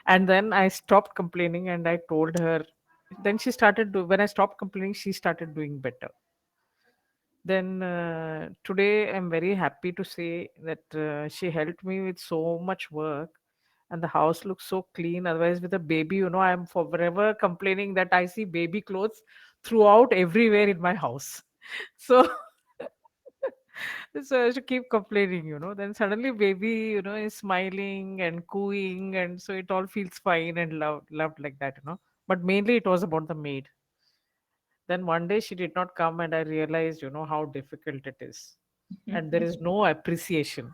And then I stopped complaining and I told her, then she started, when I stopped complaining, she started doing better. Then today I'm very happy to say that she helped me with so much work and the house looks so clean. Otherwise, with a baby, I'm forever complaining that I see baby clothes throughout everywhere in my house. So, so I used to keep complaining, Then suddenly, baby, is smiling and cooing, and so it all feels fine and loved like that. But mainly, it was about the maid. Then one day she did not come, and I realized, how difficult it is. And there is no appreciation.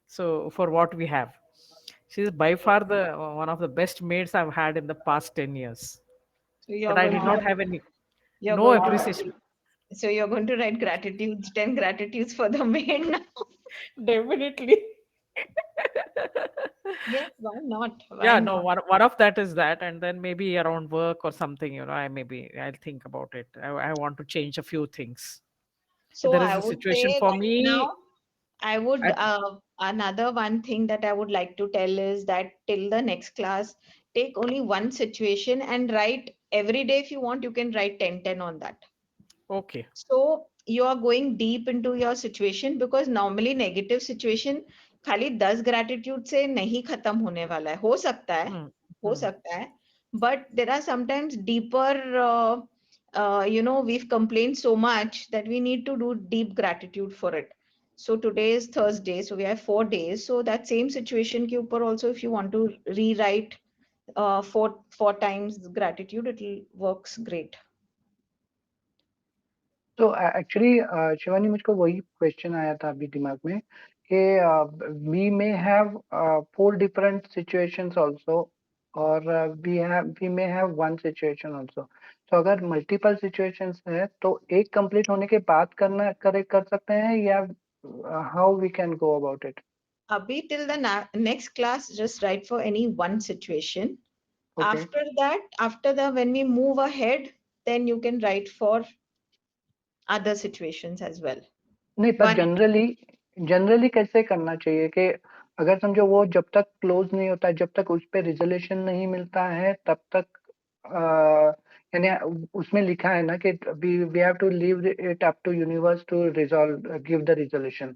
So, for what we have, she's by far the one of the best maids I've had in the past 10 years. So you're But I going did to not have any, you're no going to appreciation. so you're going to write gratitudes, 10 gratitudes for the maid now. Definitely. Yes, why not? Why Yeah, no, not? one of that is that, and then maybe around work or something, I'll think about it. I want to change a few things. If So there I is a would situation say for right me, now, I would I, another one thing that I would like to tell is that till the next class, take only one situation and write every day. If you want, you can write 10 on that. okay. So you are going deep into your situation because normally negative situation खाली 10 gratitude से नहीं खत्म होने वाला है. हो सकता है, Hmm, हो hmm. सकता है. But there are sometimes deeper, we've complained so much that we need to do deep gratitude for it. So today is Thursday, so we have 4 days. So that same situation के ऊपर also, if you want to rewrite four times gratitude, it works great. तो actually Shivani मुझको वही question आया था अभी दिमाग में कि we may have 4 different situations also और we may have one situation also तो अगर मल्टीपल सिचुएशंस है तो एक कंप्लीट होने के बाद कर सकते हैं या how we can go about it Abhi, till the next class, just write for any one situation. Okay After the when we move ahead, then you can write for other situations as well. नहीं पर One, generally कैसे करना चाहिए कि अगर समझो वो जब तक क्लोज नहीं होता जब तक उस पे रिजोल्यूशन नहीं मिलता है तब तक यानी उसमें लिखा है ना कि we have to leave it up to universe to resolve give the resolution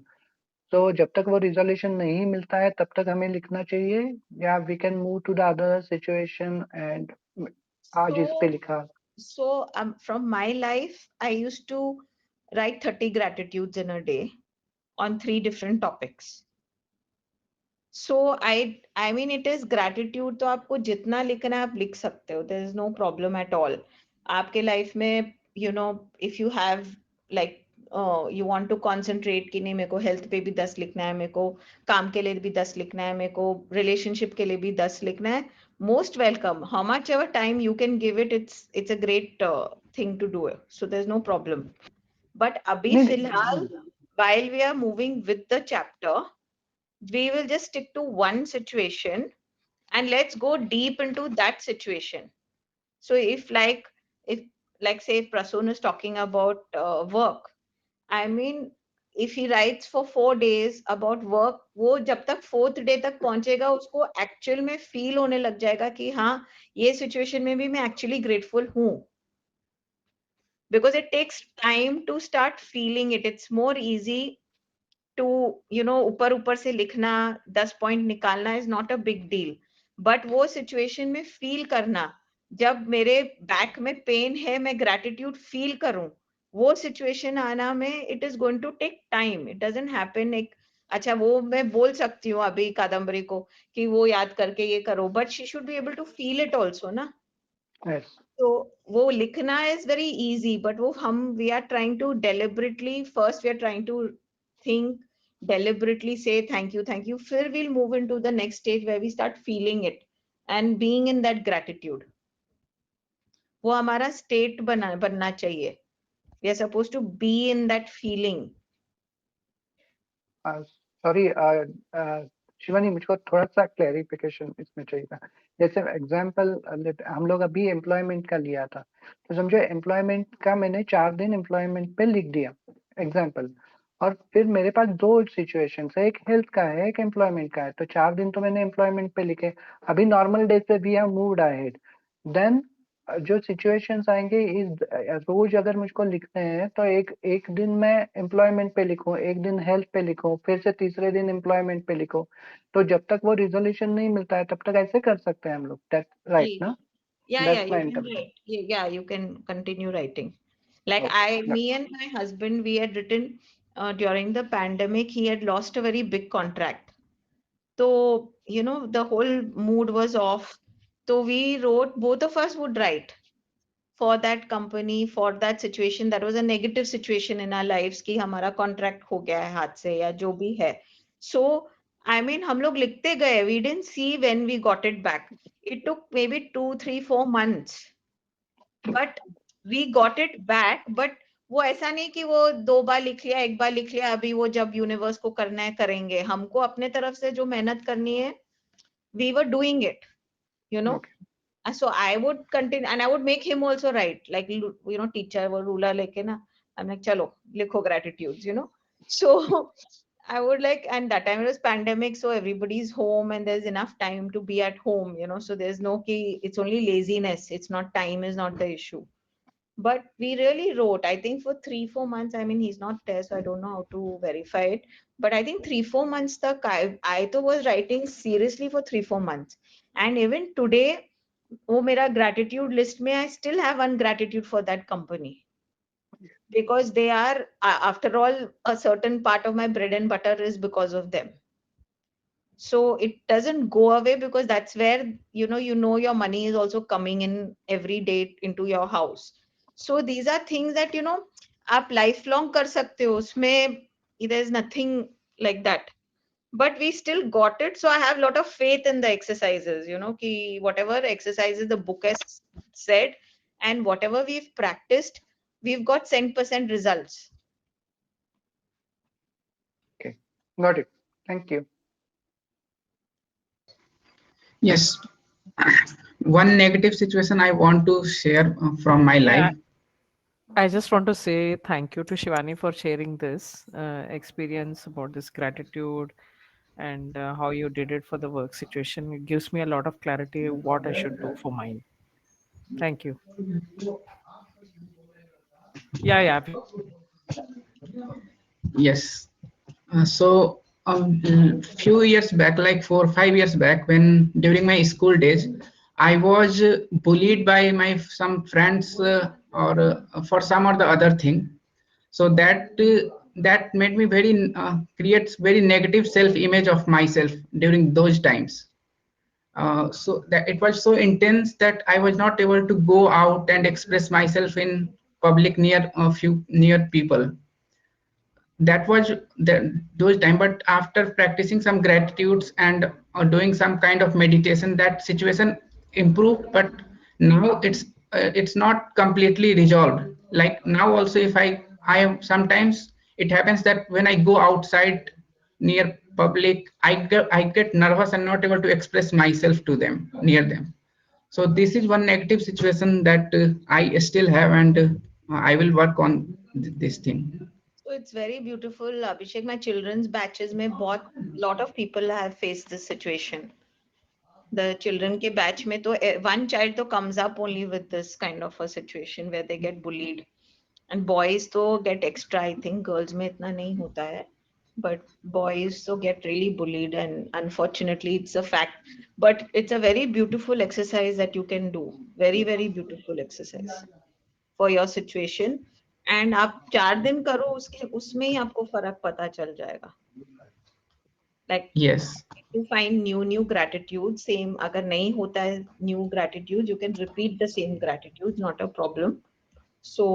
तो जब तक वो रिजोल्यूशन नहीं मिलता है तब तक हमें लिखना चाहिए या we can move to the other situation and आज इस पे so लिखा from my life, I used to write 30 gratitudes in a day on 3 different topics. So I mean it is gratitude तो आपको जितना लिखना है आप लिख सकते हो. There is no problem at all. आपके लाइफ में if you have like you want to concentrate कि नहीं मेरे को हेल्थ पे भी 10 लिखना है, मेरे को काम के लिए भी 10 लिखना है, मेरे को रिलेशनशिप के लिए भी 10 लिखना है. Most welcome. How much ever time you can give it, it's a great thing to do. So there's no problem. But अभी नहीं फिलहाल while we are moving with the chapter, we will just stick to one situation and let's go deep into that situation. So if say Prasoon is talking about work, I mean if he writes for 4 days about work, वो जब तक 4th day तक पहुंचेगा उसको actual में feel होने लग जाएगा कि हाँ ये situation में भी मैं actually grateful हूँ. Because it takes time to start feeling it. It's more easy to ऊपर ऊपर से लिखना 10 पॉइंट निकालना is not a big deal but वो सिचुएशन में फील करना जब मेरे बैक में पेन है मैं ग्रैटिट्यूड फील करूं वो सिचुएशन आना में it is going to take time it doesn't happen एक अच्छा वो मैं बोल सकती हूँ अभी कादम्बरी को कि वो याद करके ये करो but she should be able to feel it also ना Yes. So वो लिखना is very easy, but वो हम we are trying to deliberately first we are trying to think, deliberately say thank you, फिर we'll move into the next stage where we start feeling it and being in that gratitude. वो हमारा state बनना चाहिए. We are supposed to be in that feeling. Sorry Shivani, मुझको थोड़ा सा clarification इसमें चाहिए था. जैसे एग्जांपल हम लोग अभी एम्प्लॉयमेंट का लिया था, तो समझो एम्प्लॉयमेंट का मैंने 4 दिन एम्प्लॉयमेंट पे लिख दिया एग्जांपल, और फिर मेरे पास 2 सिचुएशन है, एक हेल्थ का है, एक एम्प्लॉयमेंट का है. तो 4 दिन तो मैंने एम्प्लॉयमेंट पे लिखे. अभी नॉर्मल डे से we have moved ahead. Then जो सिचुएशंस आएंगे इस रोज अगर मुझको लिखने हैं तो एक दिन मैं एम्प्लॉयमेंट पे लिखूं, एक दिन हेल्थ पे लिखूं, फिर से तीसरे दिन एम्प्लॉयमेंट पे लिखूं. तो जब तक वो रिजोल्यूशन नहीं मिलता है तब तक ऐसे कर सकते हैं हम लोग. दैट राइट ना? Yeah, That's my you can interpretation. write. Yeah, you can continue writing. Like Okay. me and my husband, we had written during the pandemic, he had lost a very big contract. So, you know, the whole mood was off. So we wrote, both of us would write for that company, for that situation. That was a negative situation in our lives कि हमारा contract हो गया है हाथ से या जो भी है. So, I mean, हम लोग लिखते गए. We didn't see when we got it back. It took maybe 2, 3, 4 months. But we got it back. But वो ऐसा नहीं कि वो 2 बार लिख लिया, 1 बार लिख लिया, अभी वो जब यूनिवर्स को करना है करेंगे. हमको अपने तरफ से जो मेहनत करनी है, we were doing it, you know. Okay. So I would continue and I would make him also write, like, you know, teacher वो ruler लेके ना, I'm like, चलो लिखो gratitudes, you know. So I would like, and that time it was pandemic, so everybody's home and there's enough time to be at home, you know. So there's no key, it's only laziness. It's not, time is not the issue. But we really wrote, I think for 3, 4 months. I mean, he's not there, so I don't know how to verify it. But I think 3, 4 months tak I was writing seriously for 3, 4 months. And even today, वो मेरा gratitude list में I still have one gratitude for that company. Because they are, after all, a certain part of my bread and butter is because of them. So it doesn't go away, because that's where, you know, your money is also coming in every day into your house. So these are things that, you know, आप lifelong कर सकते हो. उसमें there's nothing like that. But we still got it. So I have a lot of faith in the exercises, you know, ki whatever exercises the book has said and whatever we've practiced, we've got 100% results. Okay. Got it. Thank you. Yes. One negative situation I want to share from my life. I just want to say thank you to Shivani for sharing this experience about this gratitude and how you did it for the work situation. It gives me a lot of clarity what I should do for mine. Thank you. Yeah. Yes. So few years back, like 4 or 5 years back, when during my school days, I was bullied by my some friends or for some or the other thing. So that made me very creates very negative self-image of myself during those times. So that it was so intense that I was not able to go out and express myself in public near a few near people. That was those time, but after practicing some gratitudes and doing some kind of meditation, that situation improved. But now it's not completely resolved. Like now also, if I am sometimes it happens that when I go outside near public, I get nervous and not able to express myself to them near them. So this is one negative situation that I still have, and I will work on this thing. So it's very beautiful, Abhishek. My children's batches में बहुत lot of people have faced this situation. The children के batch में तो one child तो comes up only with this kind of a situation where they get bullied, and boys तो get extra. I think girls में इतना नहीं होता है, but boys so get really bullied, and unfortunately it's a fact. But it's a very beautiful exercise that you can do. Very, very beautiful exercise for your situation. And आप 4 दिन करो, उसमें ही आपको फर्क पता चल जाएगा. Like Yes. to find new gratitude. Same अगर नहीं होता है new gratitude, you can repeat the same gratitude, not a problem. So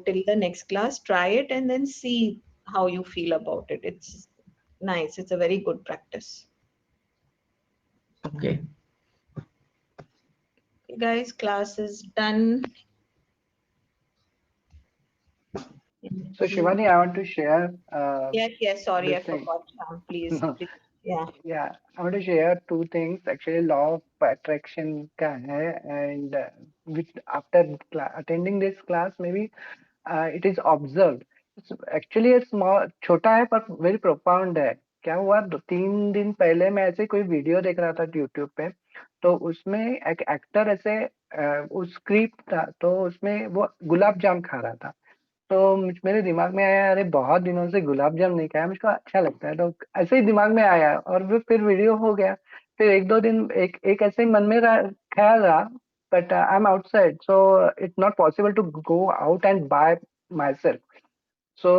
till the next class, try it and then see how you feel about it. It's nice. It's a very good practice. Okay. Okay, guys, class is done. So Shivani, I want to share Yes. Sorry, I this thing. forgot. Please. Yeah. Yeah, I want to share two things. Actually, law of attraction का है, and with after attending this class, maybe it is observed. It's actually a small, छोटा है पर very profound है. क्या हुआ, 2-3 दिन पहले मैं ऐसे कोई वीडियो देख रहा था YouTube पे, तो उसमें एक एक्टर ऐसे उस स्क्रिप्ट था, तो उसमें वो गुलाब जाम खा रहा था. तो मेरे दिमाग में आया, अरे बहुत दिनों से गुलाब जाम नहीं खाया, मुझको अच्छा लगता है, तो ऐसे ही दिमाग में आया और वो फिर वीडियो हो गया. फिर 1-2 दिन एक ऐसे ही मन में ख्याल रहा, but I am outside, so it's not possible to go out and by myself. So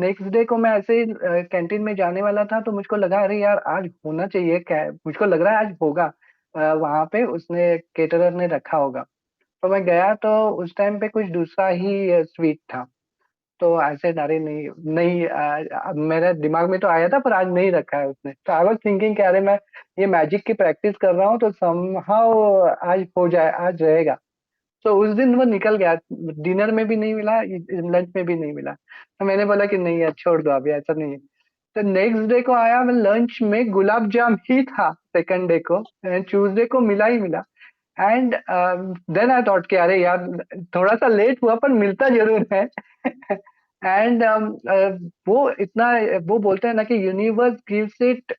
next day को मैं ऐसे ही कैंटीन में जाने वाला था, तो मुझको लगा अरे यार आज होना चाहिए, क्या मुझको लग रहा है आज होगा. वहां पे उसने केटरर ने रखा होगा, तो मैं गया तो उस टाइम पे कुछ दूसरा ही स्वीट था. तो ऐसे अरे नहीं नहीं अब मेरे दिमाग में तो आया था, पर आज नहीं रखा है उसने. तो आई वाज थिंकिंग कि अरे मैं ये मैजिक की प्रैक्टिस कर रहा हूँ, तो समहाउ आज हो जाए, आज रहेगा. तो उस दिन वो निकल गया, डिनर में भी नहीं मिला, लंच में भी नहीं मिला. तो मैंने बोला कि नहीं यार छोड़ दो, अभी ऐसा नहीं है. तो नेक्स्ट डे को आया, मैं लंच में गुलाब जाम ही था. सेकंड डे को, ट्यूसडे को मिला ही मिला. एंड देन आई थॉट कि अरे यार थोड़ा सा लेट हुआ पर मिलता जरूर है. एंड वो इतना, वो बोलते हैं ना कि universe gives it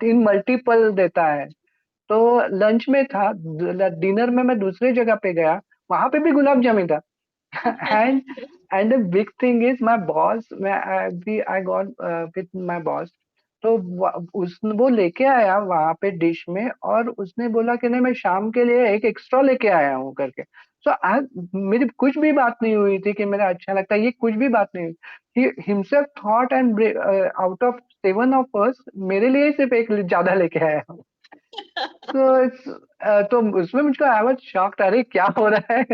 in multiple देता है. तो लंच में था, डिनर में मैं दूसरे जगह पे गया, वहां पे भी गुलाब जामुन था. and and the big thing is my boss, I got with my boss. तो वो लेके आया वहां पे डिश में, और उसने बोला कि नहीं मैं शाम के लिए एक एक्स्ट्रा लेके आया हूँ करके. सो आज मेरी कुछ भी बात नहीं हुई थी कि मेरा अच्छा लगता है, ये कुछ भी बात नहीं हुई. He himself thought and out of 7 of us, मेरे लिए सिर्फ एक ज्यादा लेके आया हूँ. तो उसमें मुझको आई वाज शॉक्ड, अरे क्या हो रहा है,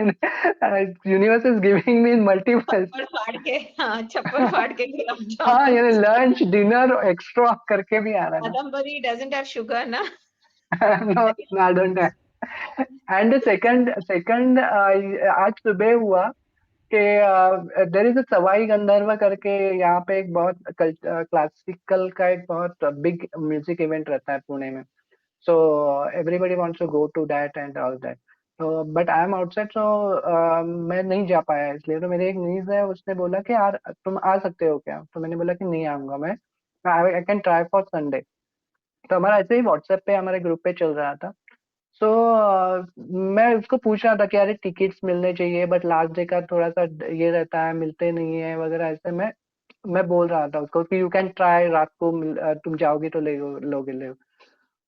universe is giving me multiple. छप्पर फाड़ के गुलाब जामुन. हाँ, यानी लंच डिनर एक्स्ट्रा करके भी आ रहा है. Kadambari doesn't have sugar, na? No, I don't have. And the second आज सुबह हुआ कि there is a Sawai Gandharva करके, यहाँ पे एक बहुत क्लासिकल का एक बहुत बिग म्यूजिक इवेंट रहता है पुणे में. So everybody wants to go to that and all that. So but I am outside, so मैं नहीं जा पाया. इसलिए तो मेरी एक नीस है, उसने बोला कि यार तुम आ सकते हो क्या. तो मैंने बोला कि नहीं आऊंगा मैं, I can try for Sunday. तो हमारा ऐसे ही व्हाट्सएप पे हमारे ग्रुप पे चल रहा था. सो मैं उसको पूछ रहा था कि यार टिकट्स मिलने चाहिए, बट लास्ट डे का थोड़ा सा ये रहता है, मिलते नहीं है वगैरह. ऐसे मैं बोल रहा था उसको कि यू कैन ट्राई, रात को तुम जाओगे तो लोगे.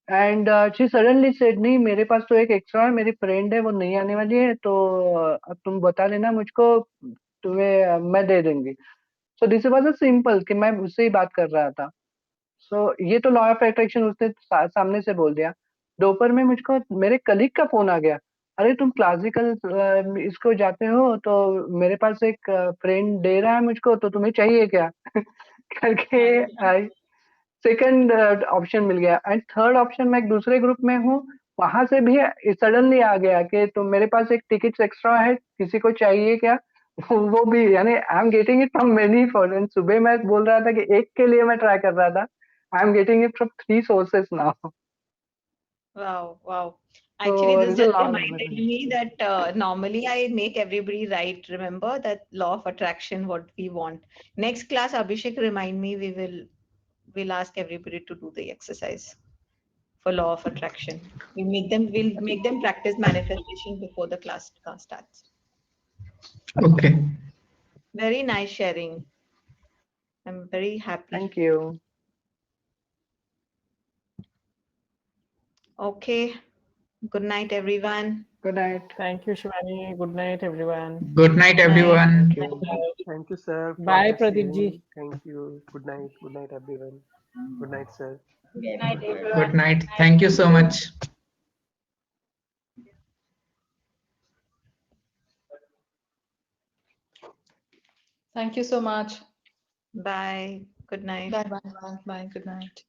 एंड शी सडनली सेड नहीं, मेरे पास तो एक एक्स्ट्रा है, मेरी फ्रेंड है वो नहीं आने वाली है, तो अब तुम बता देना मुझको, तुम्हें मैं दे दूंगी. So this was a simple कि मैं उससे ही बात कर रहा था. सो ये तो लॉ ऑफ अट्रैक्शन उसने सामने से बोल दिया. दोपहर में मुझको मेरे कलीग का फोन आ गया, अरे तुम क्लासिकल इसको जाते हो, तो मेरे पास एक फ्रेंड दे रहा है मुझको, तो तुम्हें चाहिए क्या करके सेकंड ऑप्शन मिल गया. एंड थर्ड ऑप्शन, मैं एक दूसरे ग्रुप में हूँ, वहां से भी सडनली आ गया कि तो मेरे पास एक टिकट एक्स्ट्रा है, किसी को चाहिए क्या. वो भी, यानी I am getting it from many force. सुबह मैं बोल रहा था कि एक के लिए मैं ट्राई कर रहा था, I am getting it from 3 sources now. Wow. So Actually, this there's a just lot of reminded me that normally I make everybody write. Remember that law of attraction, what we want. Next class, Abhishek, remind me. We'll ask everybody to do the exercise for law of attraction. We'll make them practice manifestation before the class starts. Okay. Very nice sharing. I'm very happy. Thank you. Okay. Good night, everyone. Good night. Thank you, Shivani. Good night, everyone. Good night, everyone. Thank you, sir. for Bye, the Pradeep ji. sharing. Thank you. Good night. Good night, everyone. Good night, sir. Good night, Good night. everyone. Good night. Thank you so much. Thank you so much. Bye. Good night. Bye bye. Bye. Good night.